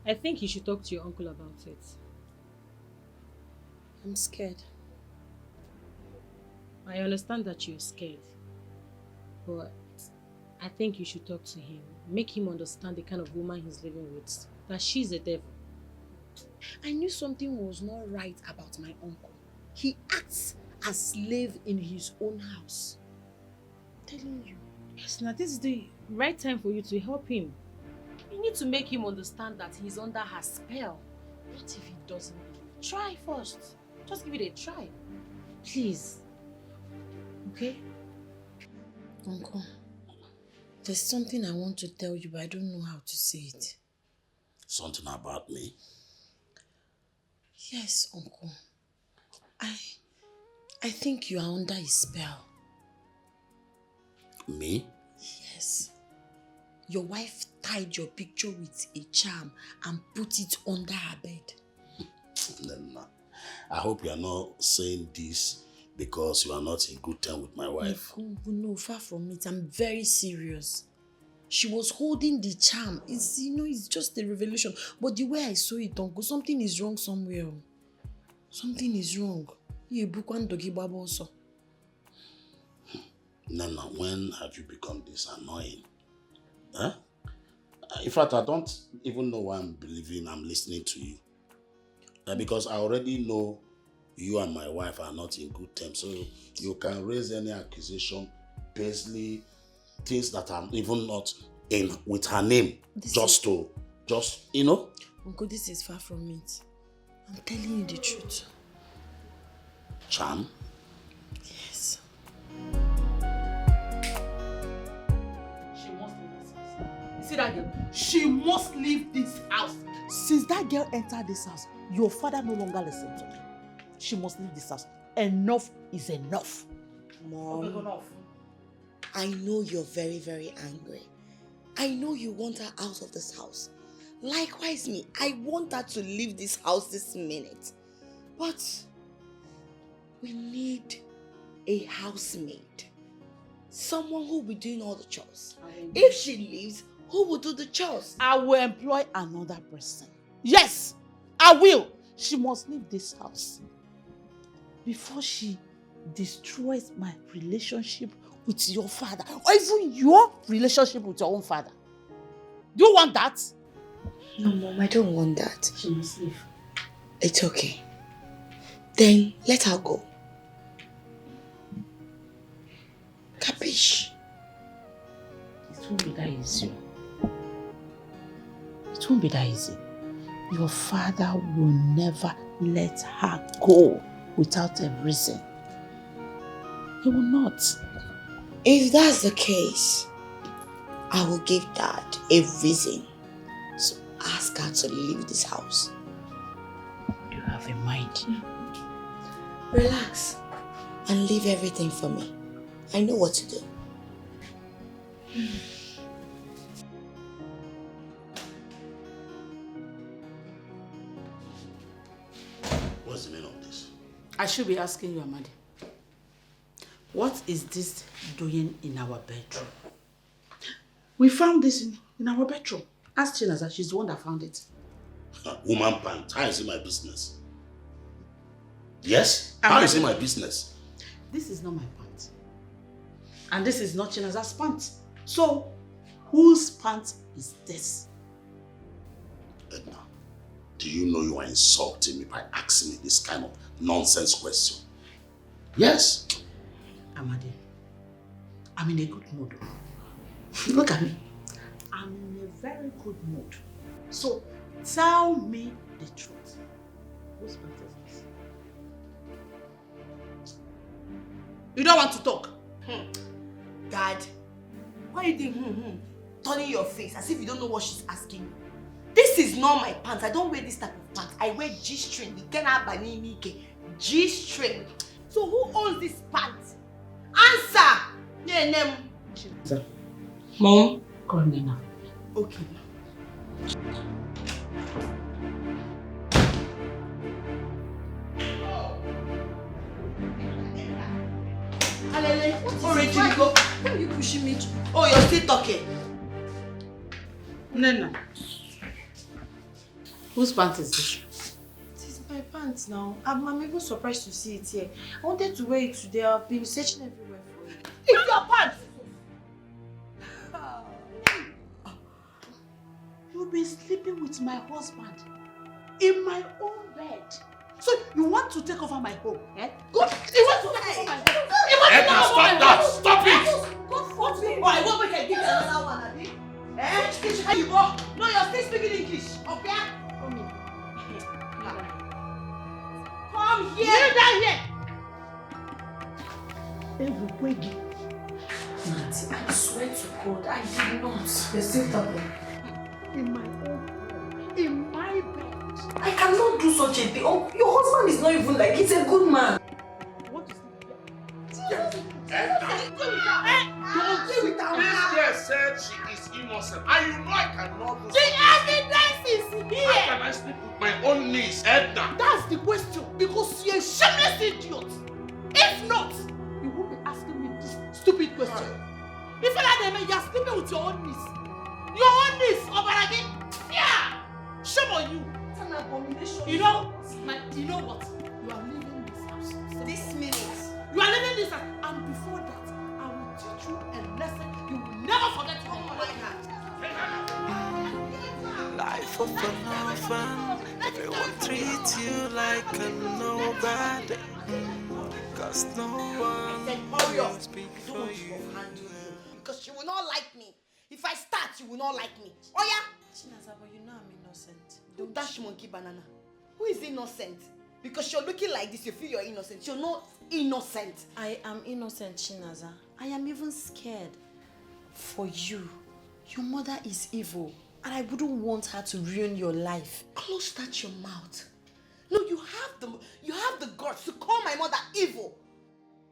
I think you should talk to your uncle about it. I'm scared. I understand that you're scared, but I think you should talk to him. Make him understand the kind of woman he's living with. That she's a devil. I knew something was not right about my uncle. He acts as slave in his own house. I'm telling you. Yes, now this is the right time for you to help him. You need to make him understand that he's under her spell. What if he doesn't believe? Try first. Just give it a try. Please. Okay? Uncle, there's something I want to tell you, but I don't know how to say it. Something about me? Yes, Uncle. I think you are under his spell. Me? Yes. Your wife tied your picture with a charm and put it under her bed. I hope you are not saying this because you are not in good time with my wife. No, far from it. I'm very serious. She was holding the charm. It's just a revelation. But the way I saw it, Uncle, something is wrong somewhere. Something is wrong. Nana, when have you become this annoying? Huh? In fact, I don't even know why I'm believing I'm listening to you. Because I already know you and my wife are not in good terms. So you can raise any accusation, basically things that are even not in with her name just, you know? Uncle, this is far from it. I'm telling you the truth. Charm? Yes. She must leave this house. You see that girl? She must leave this house. Since that girl entered this house, your father no longer listens to me. She must leave this house. Enough is enough. Mom, Okay, enough. I know you're very, very angry. I know you want her out of this house. Likewise me, I want her to leave this house this minute. But we need a housemaid. Someone who will be doing all the chores. If she leaves, who will do the chores? I will employ another person. Yes, I will. She must leave this house before she destroys my relationship with your father, or even your relationship with your own father. Do you want that? No, Mom, I don't want that. She must leave. It's okay. Then let her go. Capiche? It won't be that easy. It won't be that easy. Your father will never let her go without a reason. He will not. If that's the case, I will give Dad a reason. So ask her to leave this house. You have a mind. Relax and leave everything for me. I know what to do. What's the meaning of this? I should be asking you, Amadi. What is this doing in our bedroom? We found this in our bedroom. Ask Chinaza, she's the one that found it. Woman pant, how is it my business? Yes? How is it my business? This is not my pant. And this is not Chinaza's pant. So, whose pant is this? Edna, do you know you are insulting me by asking me this kind of nonsense question? Yes. Amadi, I'm in a good mood. Look at me. I'm in a very good mood. So, tell me the truth. Whose pant is this? You don't want to talk? Dad, why are you doing turning your face as if you don't know what she's asking you? This is not my pants. I don't wear this type of pants. I wear G-string. G-string. So who owns this pants? Answer! Yeah, Sir. Mom? Call me now. Okay. Why are you pushing me to? Oh, you're still talking? Nena. Whose pants is this? This is my pants now. I'm even surprised to see it here. I wanted to wear it today. I've been searching everywhere for it. It's your pants! You've been sleeping with my husband in my own bed. So you want to take over my home, eh? Go! You want to take over my home? Edna, stop that! Stop it! God forbid! Oh, I won't make a give another one, Abi. Eh? Teach how you go. No, you're still speaking English. Okay? Come here. Come here! Kneel down here! Everybody. Nancy, I swear to God, I did not. You're still talking. In my own home, in my bed. I cannot do such a thing. Oh, your husband is not even like, he's a good man. What is This girl said she is innocent, and you know I cannot do the something. evidence is here! How can I sleep with my own niece, Edna? That's the question, because you're a shameless idiot. If not, you won't be asking me this stupid question. If you're sleeping with your own niece. Your own niece, Obaragi. Yeah! Shame on you. It's an abomination. You know what? You are leaving this house. This minute. You are leaving this house. And before that, I will teach you a lesson you will never forget. Life of an orphan, everyone treats you like a nobody. Cause no one will speak for you. Because she will not like me. If I start, you will not like me. Oh yeah? Chinaza, but you know I'm innocent. Don't dash monkey banana. Who is innocent? Because you're looking like this, you feel you're innocent. You're not innocent. I am innocent, Chinaza. I am even scared. For you. Your mother is evil. And I wouldn't want her to ruin your life. Close that your mouth. No, you have the guts to call my mother evil.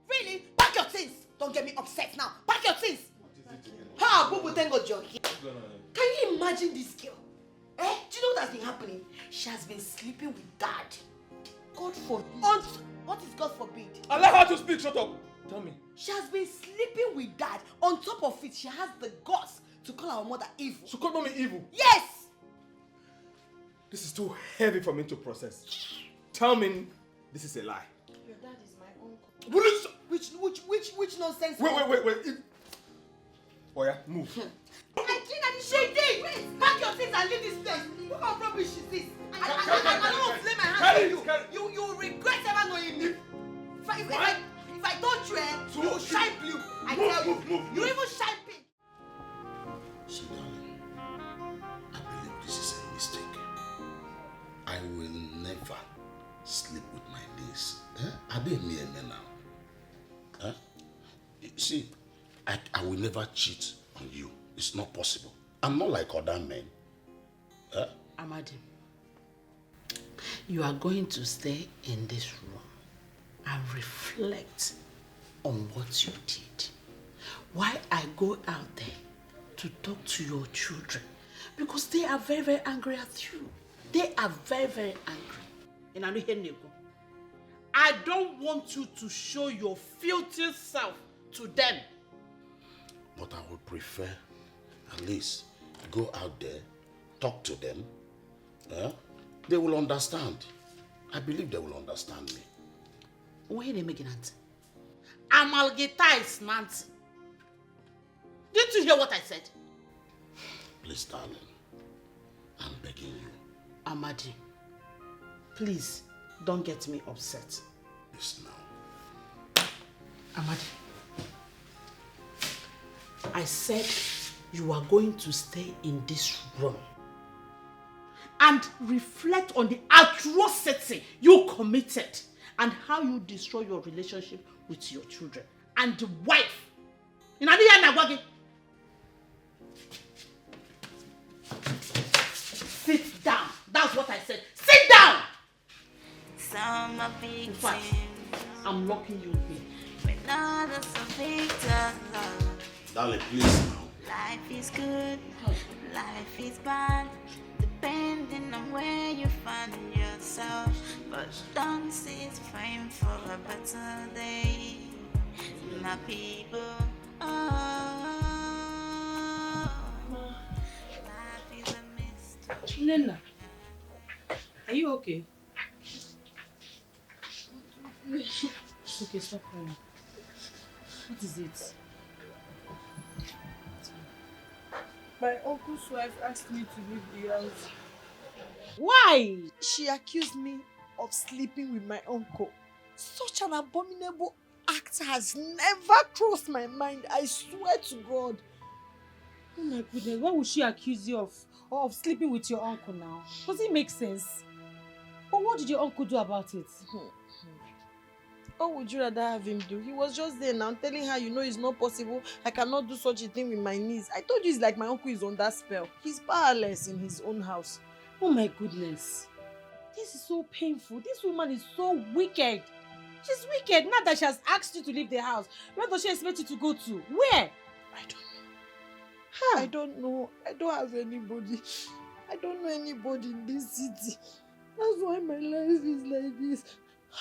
Really? Pack your things. Don't get me upset now. Pack your things. Ha, Bubu Tengo Jockey. Can you imagine this girl? Eh? Do you know what's been happening? She has been sleeping with dad. God forbid. What is God forbid? Allow her to speak, shut up. Tell me. She has been sleeping with dad. On top of it, she has the guts to call our mother evil. She called mommy evil? Yes! This is too heavy for me to process. Tell me this is a lie. Your dad is my uncle. Which nonsense? Wait. Oh yeah, move. She did! Pack your things and leave this place. What kind of rubbish is this? I don't want to lay my hands on you. You will regret ever knowing me. If I touch you, you will shine blue. I tell you. You even shine pink. See, darling, I believe this is a mistake. I will never sleep with my niece. Are they near me now? See, I will never cheat on you. It's not possible. I'm not like other men. Amadi, you are going to stay in this room and reflect on what you did. Why I go out there to talk to your children, because they are very, very angry at you. They are very, very angry. I don't want you to show your filthy self to them. But I would prefer at least go out there, talk to them. They will understand. I believe they will understand me. Wait a minute. Amalgata is Nancy. Didn't you hear what I said? Please, darling, I'm begging you. Amadi, please don't get me upset. Yes, now. Amadi, I said you are going to stay in this room and reflect on the atrocity you committed and how you destroy your relationship with your children and the wife. Sit down. That's what I said. Sit down! In fact, I'm locking you in here. Darling, please now. Life is good, life is bad, depending on where you find yourself. But don't sit praying for a better day, my people. Life is a mystery. Nena, are you okay? Okay, stop crying. What is it? My uncle's wife asked me to leave the house. Why? She accused me of sleeping with my uncle. Such an abominable act has never crossed my mind. I swear to God. Oh my goodness, why would she accuse you of sleeping with your uncle now? Does it make sense? But what did your uncle do about it? What would you rather have him do? He was just there now telling her, you know, it's not possible. I cannot do such a thing with my niece. I told you it's like my uncle is on that spell. He's powerless in his own house. Oh my goodness. This is so painful. This woman is so wicked. She's wicked. Now that she has asked you to leave the house, where does she expect you to go to? Where? I don't know. I don't have anybody. I don't know anybody in this city. That's why my life is like this.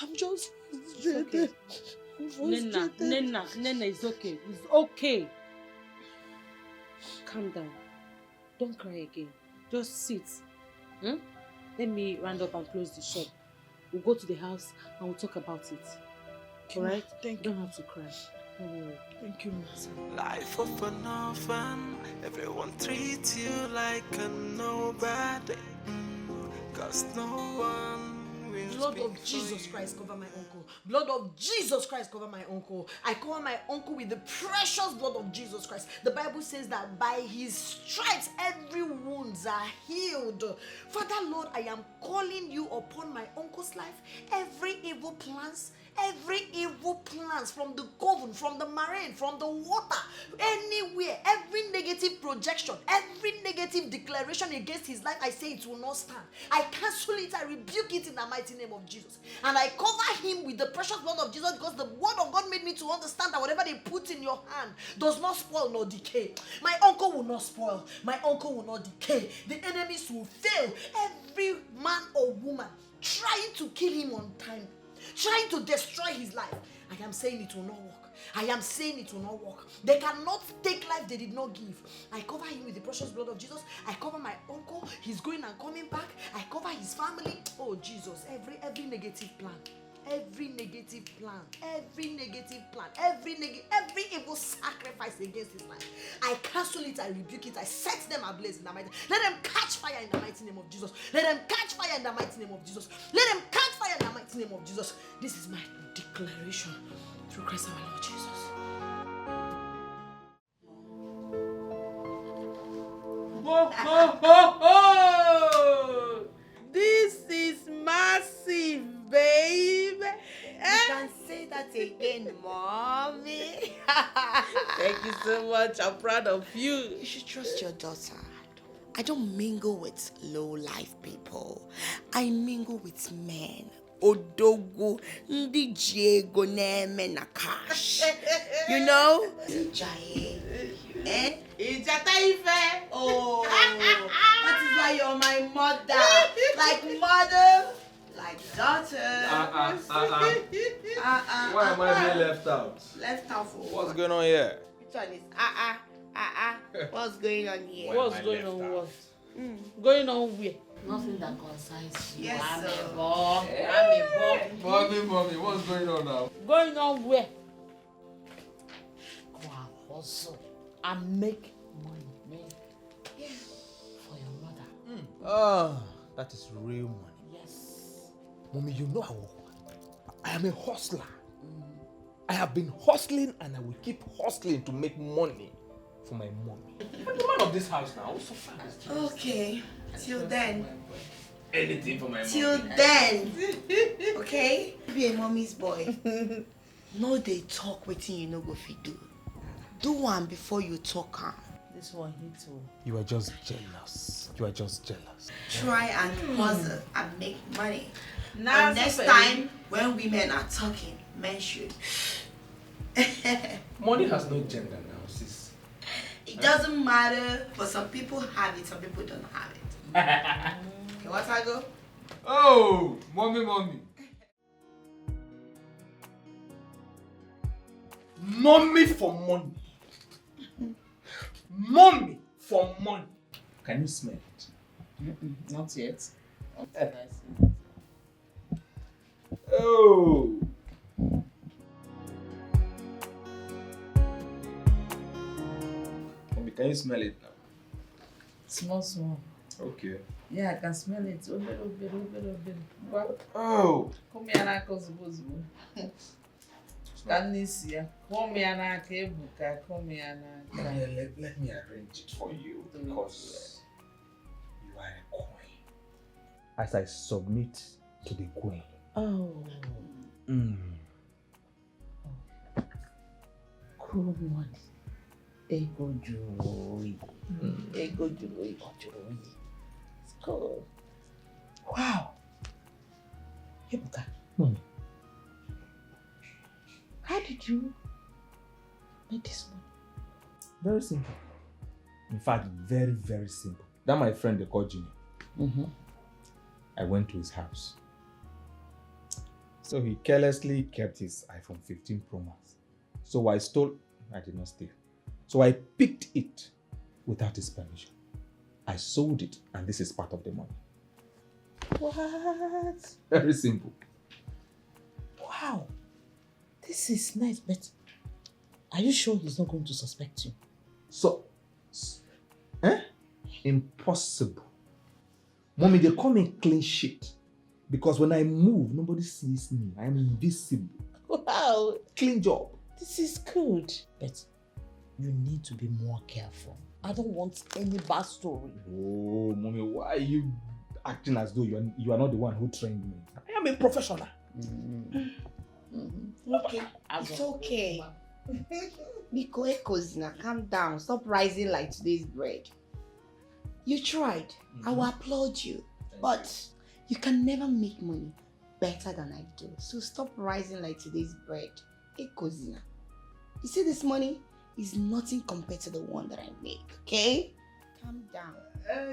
I'm just frustrated. Nena, it's okay. It's okay. Calm down. Don't cry again. Just sit. Let me round up and close the shop. We'll go to the house and we'll talk about it. Alright? Thank you. Don't have to cry. Don't worry. Thank you, Mom. Life of an orphan, everyone treats you like a nobody. Cause no one will Blood speak of Jesus Christ cover my uncle. uncle. Blood of Jesus Christ cover my uncle. I cover my uncle with the precious blood of Jesus Christ. The Bible says that by his stripes every wounds are healed. Father Lord, I am calling you upon my uncle's life. Every evil plans from the coven, from the marine, from the water, anywhere, every negative projection, every negative declaration against his life, I say it will not stand. I cancel it, I rebuke it in the mighty name of Jesus. And I cover him with the precious blood of Jesus, because the word of God made me to understand that whatever they put in your hand does not spoil nor decay. My uncle will not spoil. My uncle will not decay. The enemies will fail. Every man or woman trying to kill him on time, trying to destroy his life, I am saying it will not work. I am saying it will not work. They cannot take life they did not give. I cover him with the precious blood of Jesus. I cover my uncle. He's going and coming back. I cover his family. Oh Jesus, every negative plan. Every negative plan, every evil sacrifice against his life, I cancel it, I rebuke it, I set them ablaze in the mighty. Let them catch fire in the mighty name of Jesus. Let them catch fire in the mighty name of Jesus. Let them catch fire in the mighty name of Jesus. This is my declaration through Christ our Lord Jesus. Ho, ho, ho, ho! This is massive, babe. You can say that again, mommy. Thank you so much. I'm proud of you. You should trust your daughter. I don't mingle with low-life people. I mingle with men. Odogo, ndi Diego neme na cash. You know? Ijaye. Eh? Ijataife. Oh, that is why you're my mother. Like mother, like daughter. Why am I being left out? Left out for What's going on here? Which one is what's going on here? What's going on? What? Going on where? Nothing that concerns you. Yes, sir. Mommy, what's going on now? Going on where? Go and hustle and make money. For your mother. Ah, that is real money. Yes. Mommy, you know I am a hustler. I have been hustling and I will keep hustling to make money for my mommy. I'm the man of this house now. What's so fast? Okay, till then. Anything for my mommy. Till then. Okay? Be a mommy's boy. No, they talk wetin you no go fit do. Do one before you talk am. This one hits you. You are just jealous. You are just jealous. Try and hustle and make money. Now, And next time, when women are talking, men should. Money has no gender now, sis. It doesn't matter, but some people have it, some people don't have it. Okay, what I go? Oh, mommy. Mommy for money. Mommy for money. Can you smell it? Not yet. Oh. Mommy, can you smell it now? Small. Okay. Yeah, I can smell it. A little bit. Oh. Come here, I can suppose. Can you see? Come here, I can book. Come here, Let me arrange it for you because you are a queen. As I submit to the queen. Oh. Cool money. Ego joy. Ego joy. It's cool. Wow. Ebuka. Mommy. How did you make this money? Very simple. In fact, very, very simple. That my friend they called Jimmy. I went to his house. So he carelessly kept his iPhone 15 Pro Max. So I did not steal. So I picked it without his permission. I sold it and this is part of the money. What? Very simple. Wow. This is nice, but are you sure he's not going to suspect you? So, impossible. Mommy, they call me clean sheet. Because when I move, nobody sees me. I am invisible. Wow, Clean job. this is good. But you need to be more careful. I don't want any bad story. Oh, mommy, why are you acting as though you are not the one who trained me? I am a professional. Okay, it's okay. Biko Ekozina, calm down. Stop rising like today's bread. You tried. I will applaud you. But you can never make money better than I do. So stop rising like today's bread. Ekozina. You see this money is nothing compared to the one that I make, okay? Calm down.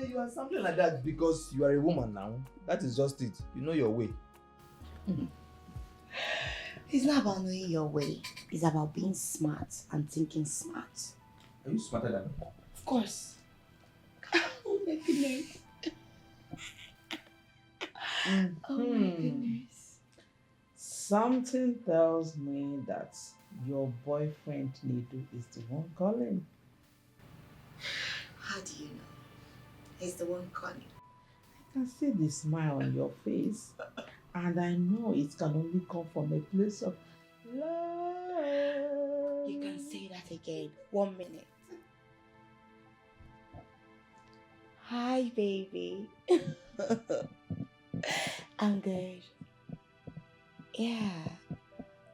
You are something like that because you are a woman now. That is just it. You know your way. It's not about knowing your way. It's about being smart and thinking smart. Are you smarter than me? Of course. Oh my goodness. Oh my goodness. Something tells me that your boyfriend Nidu is the one calling. How do you know? He's the one calling. I can see the smile on your face, and I know it can only come from a place of love. You can say that again. 1 minute. Hi, baby. I'm good. Yeah,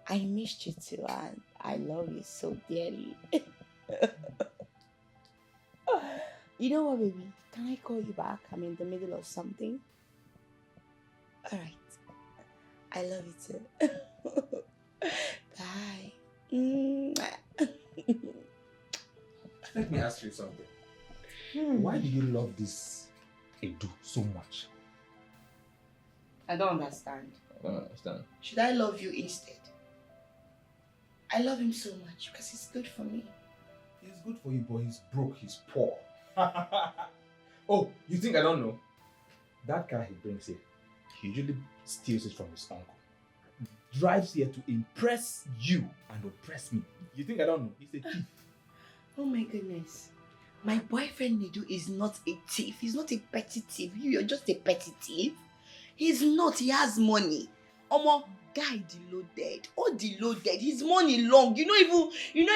I missed you too, and I love you so dearly. You know what, baby? Can I call you back? I'm in the middle of something. All right. I love you too. Bye. Let me ask you something. Why do you love this Edo so much? I don't understand. I don't understand. Should I love you instead? I love him so much because he's good for me. He's good for you, but he's broke, he's poor. Oh, you think I don't know? That car he brings here, he usually steals it from his uncle. Drives here to impress you and oppress me. You think I don't know? He's a thief. Oh my goodness. My boyfriend Nidu is not a thief. He's not a petty thief. You're just a petty thief. He's not. He has money. Omo, guy deloaded. Oh, deloaded. His money long. You know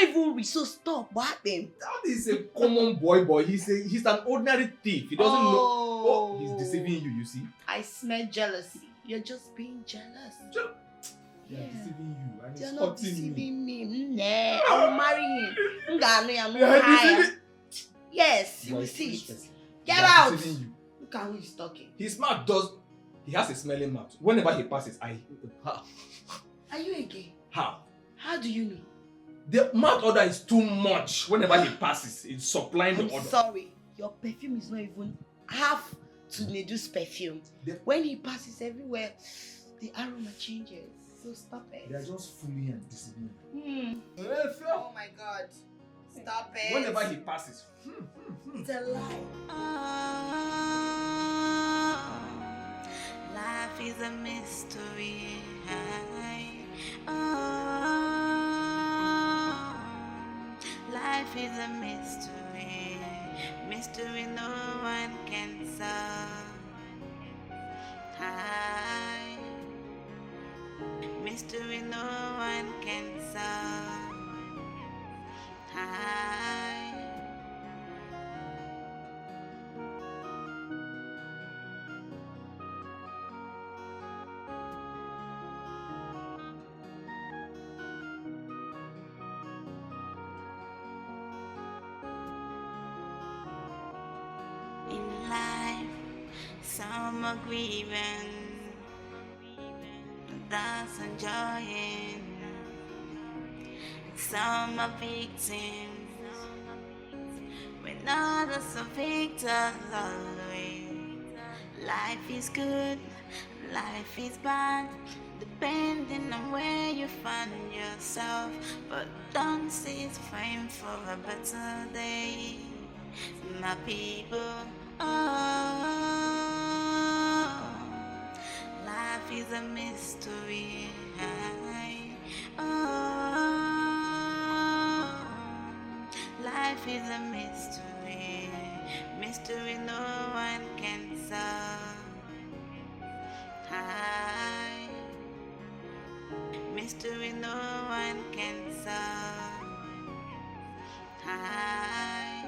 even rich. So stop. What happened? That is a common boy. He's an ordinary thief. He doesn't know. Oh, he's deceiving you, you see? I smell jealousy. You're just being jealous. He's deceiving you and he's You're not hurting deceiving me. Nah, I will marry him. Yes, you will see it. Get out. Look at who he's talking. His mouth he has a smelling mouth. Whenever he passes, Are you a gay? How? How do you know? The mouth odor is too much. Whenever he passes, it's supplying the I'm odor. sorry, your perfume is not even half to Nedu's perfume. When he passes everywhere, the aroma changes. So stop it. They are just fooling and deceiving. Oh my God. Stop it. Whenever he passes. It's a lie. Life is a mystery. Life is a mystery. Mystery no one can solve. Mystery no one can solve. In life, some are grieving, that's enjoying. Some are victims, when others are victors always. Life is good, life is bad, depending on where you find yourself. But don't cease praying for a better day, my people. Life is a mystery. Life is a mystery. Mystery no one can solve. High mystery no one can solve. High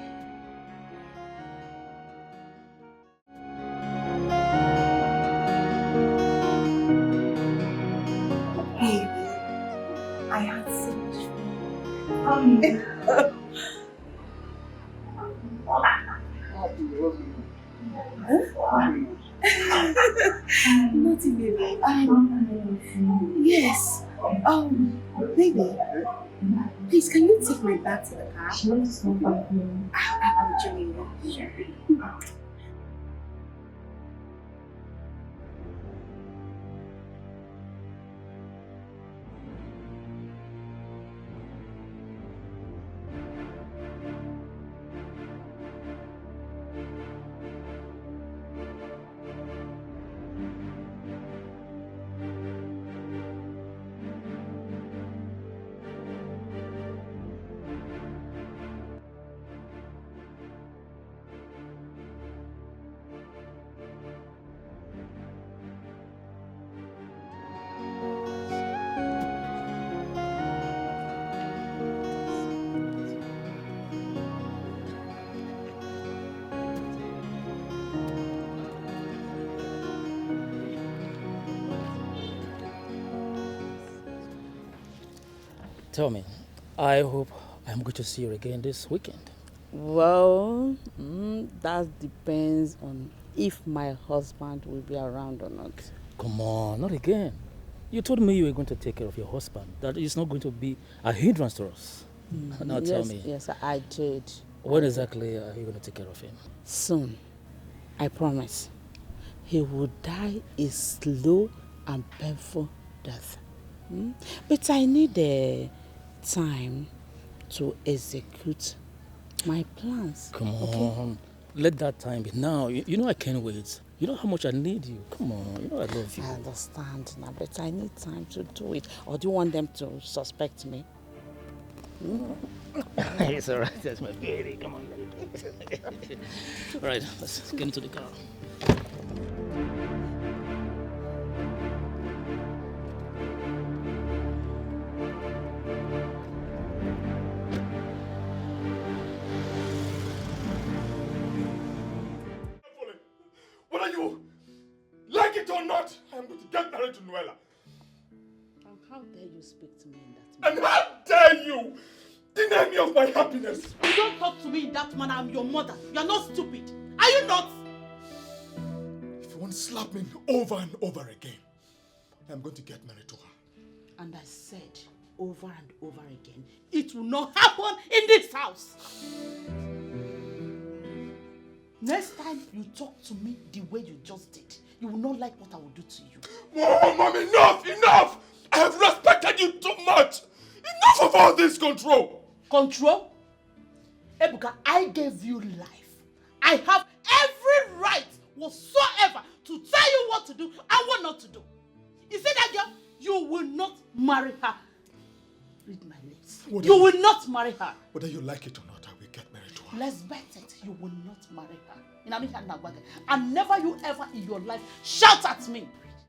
Baby, I had so much fun. Nothing, baby. Yes. Baby, please, can you take my bag to the car? I'm joining you. Sure. Tell me, I hope I'm going to see you again this weekend. Well, that depends on if my husband will be around or not. Come on, not again. You told me you were going to take care of your husband. That is not going to be a hindrance to us. Now tell me. Yes, I did. When exactly are you going to take care of him? Soon. I promise. He will die a slow and painful death. But I need time to execute my plans. Come on. Let that time be now. You know I can't wait. You know how much I need you. Come on. You know I love you. I understand now, but I need time to do it. Or do you want them to suspect me? It's all right. That's my baby. Come on. All right. Let's get into the car. Whether you like it or not, I'm going to get married to Noella. How dare you speak to me in that manner? And how dare you deny me of my happiness? You don't talk to me in that manner. I'm your mother. You're not stupid. Are you not? If you want to slap me over and over again, I'm going to get married to her. And I said over and over again, it will not happen in this house. Next time you talk to me the way you just did, you will not like what I will do to you. Oh, Mom, enough! Enough! I have respected you too much! Enough of all this control! Control? Ebuka, I gave you life. I have every right whatsoever to tell you what to do and what not to do. You see that girl? You will not marry her. Read my lips. You will not marry her. Whether you like it or not, I will get married to her. Let's bet it. You will not marry her. And never you ever in your life shout at me.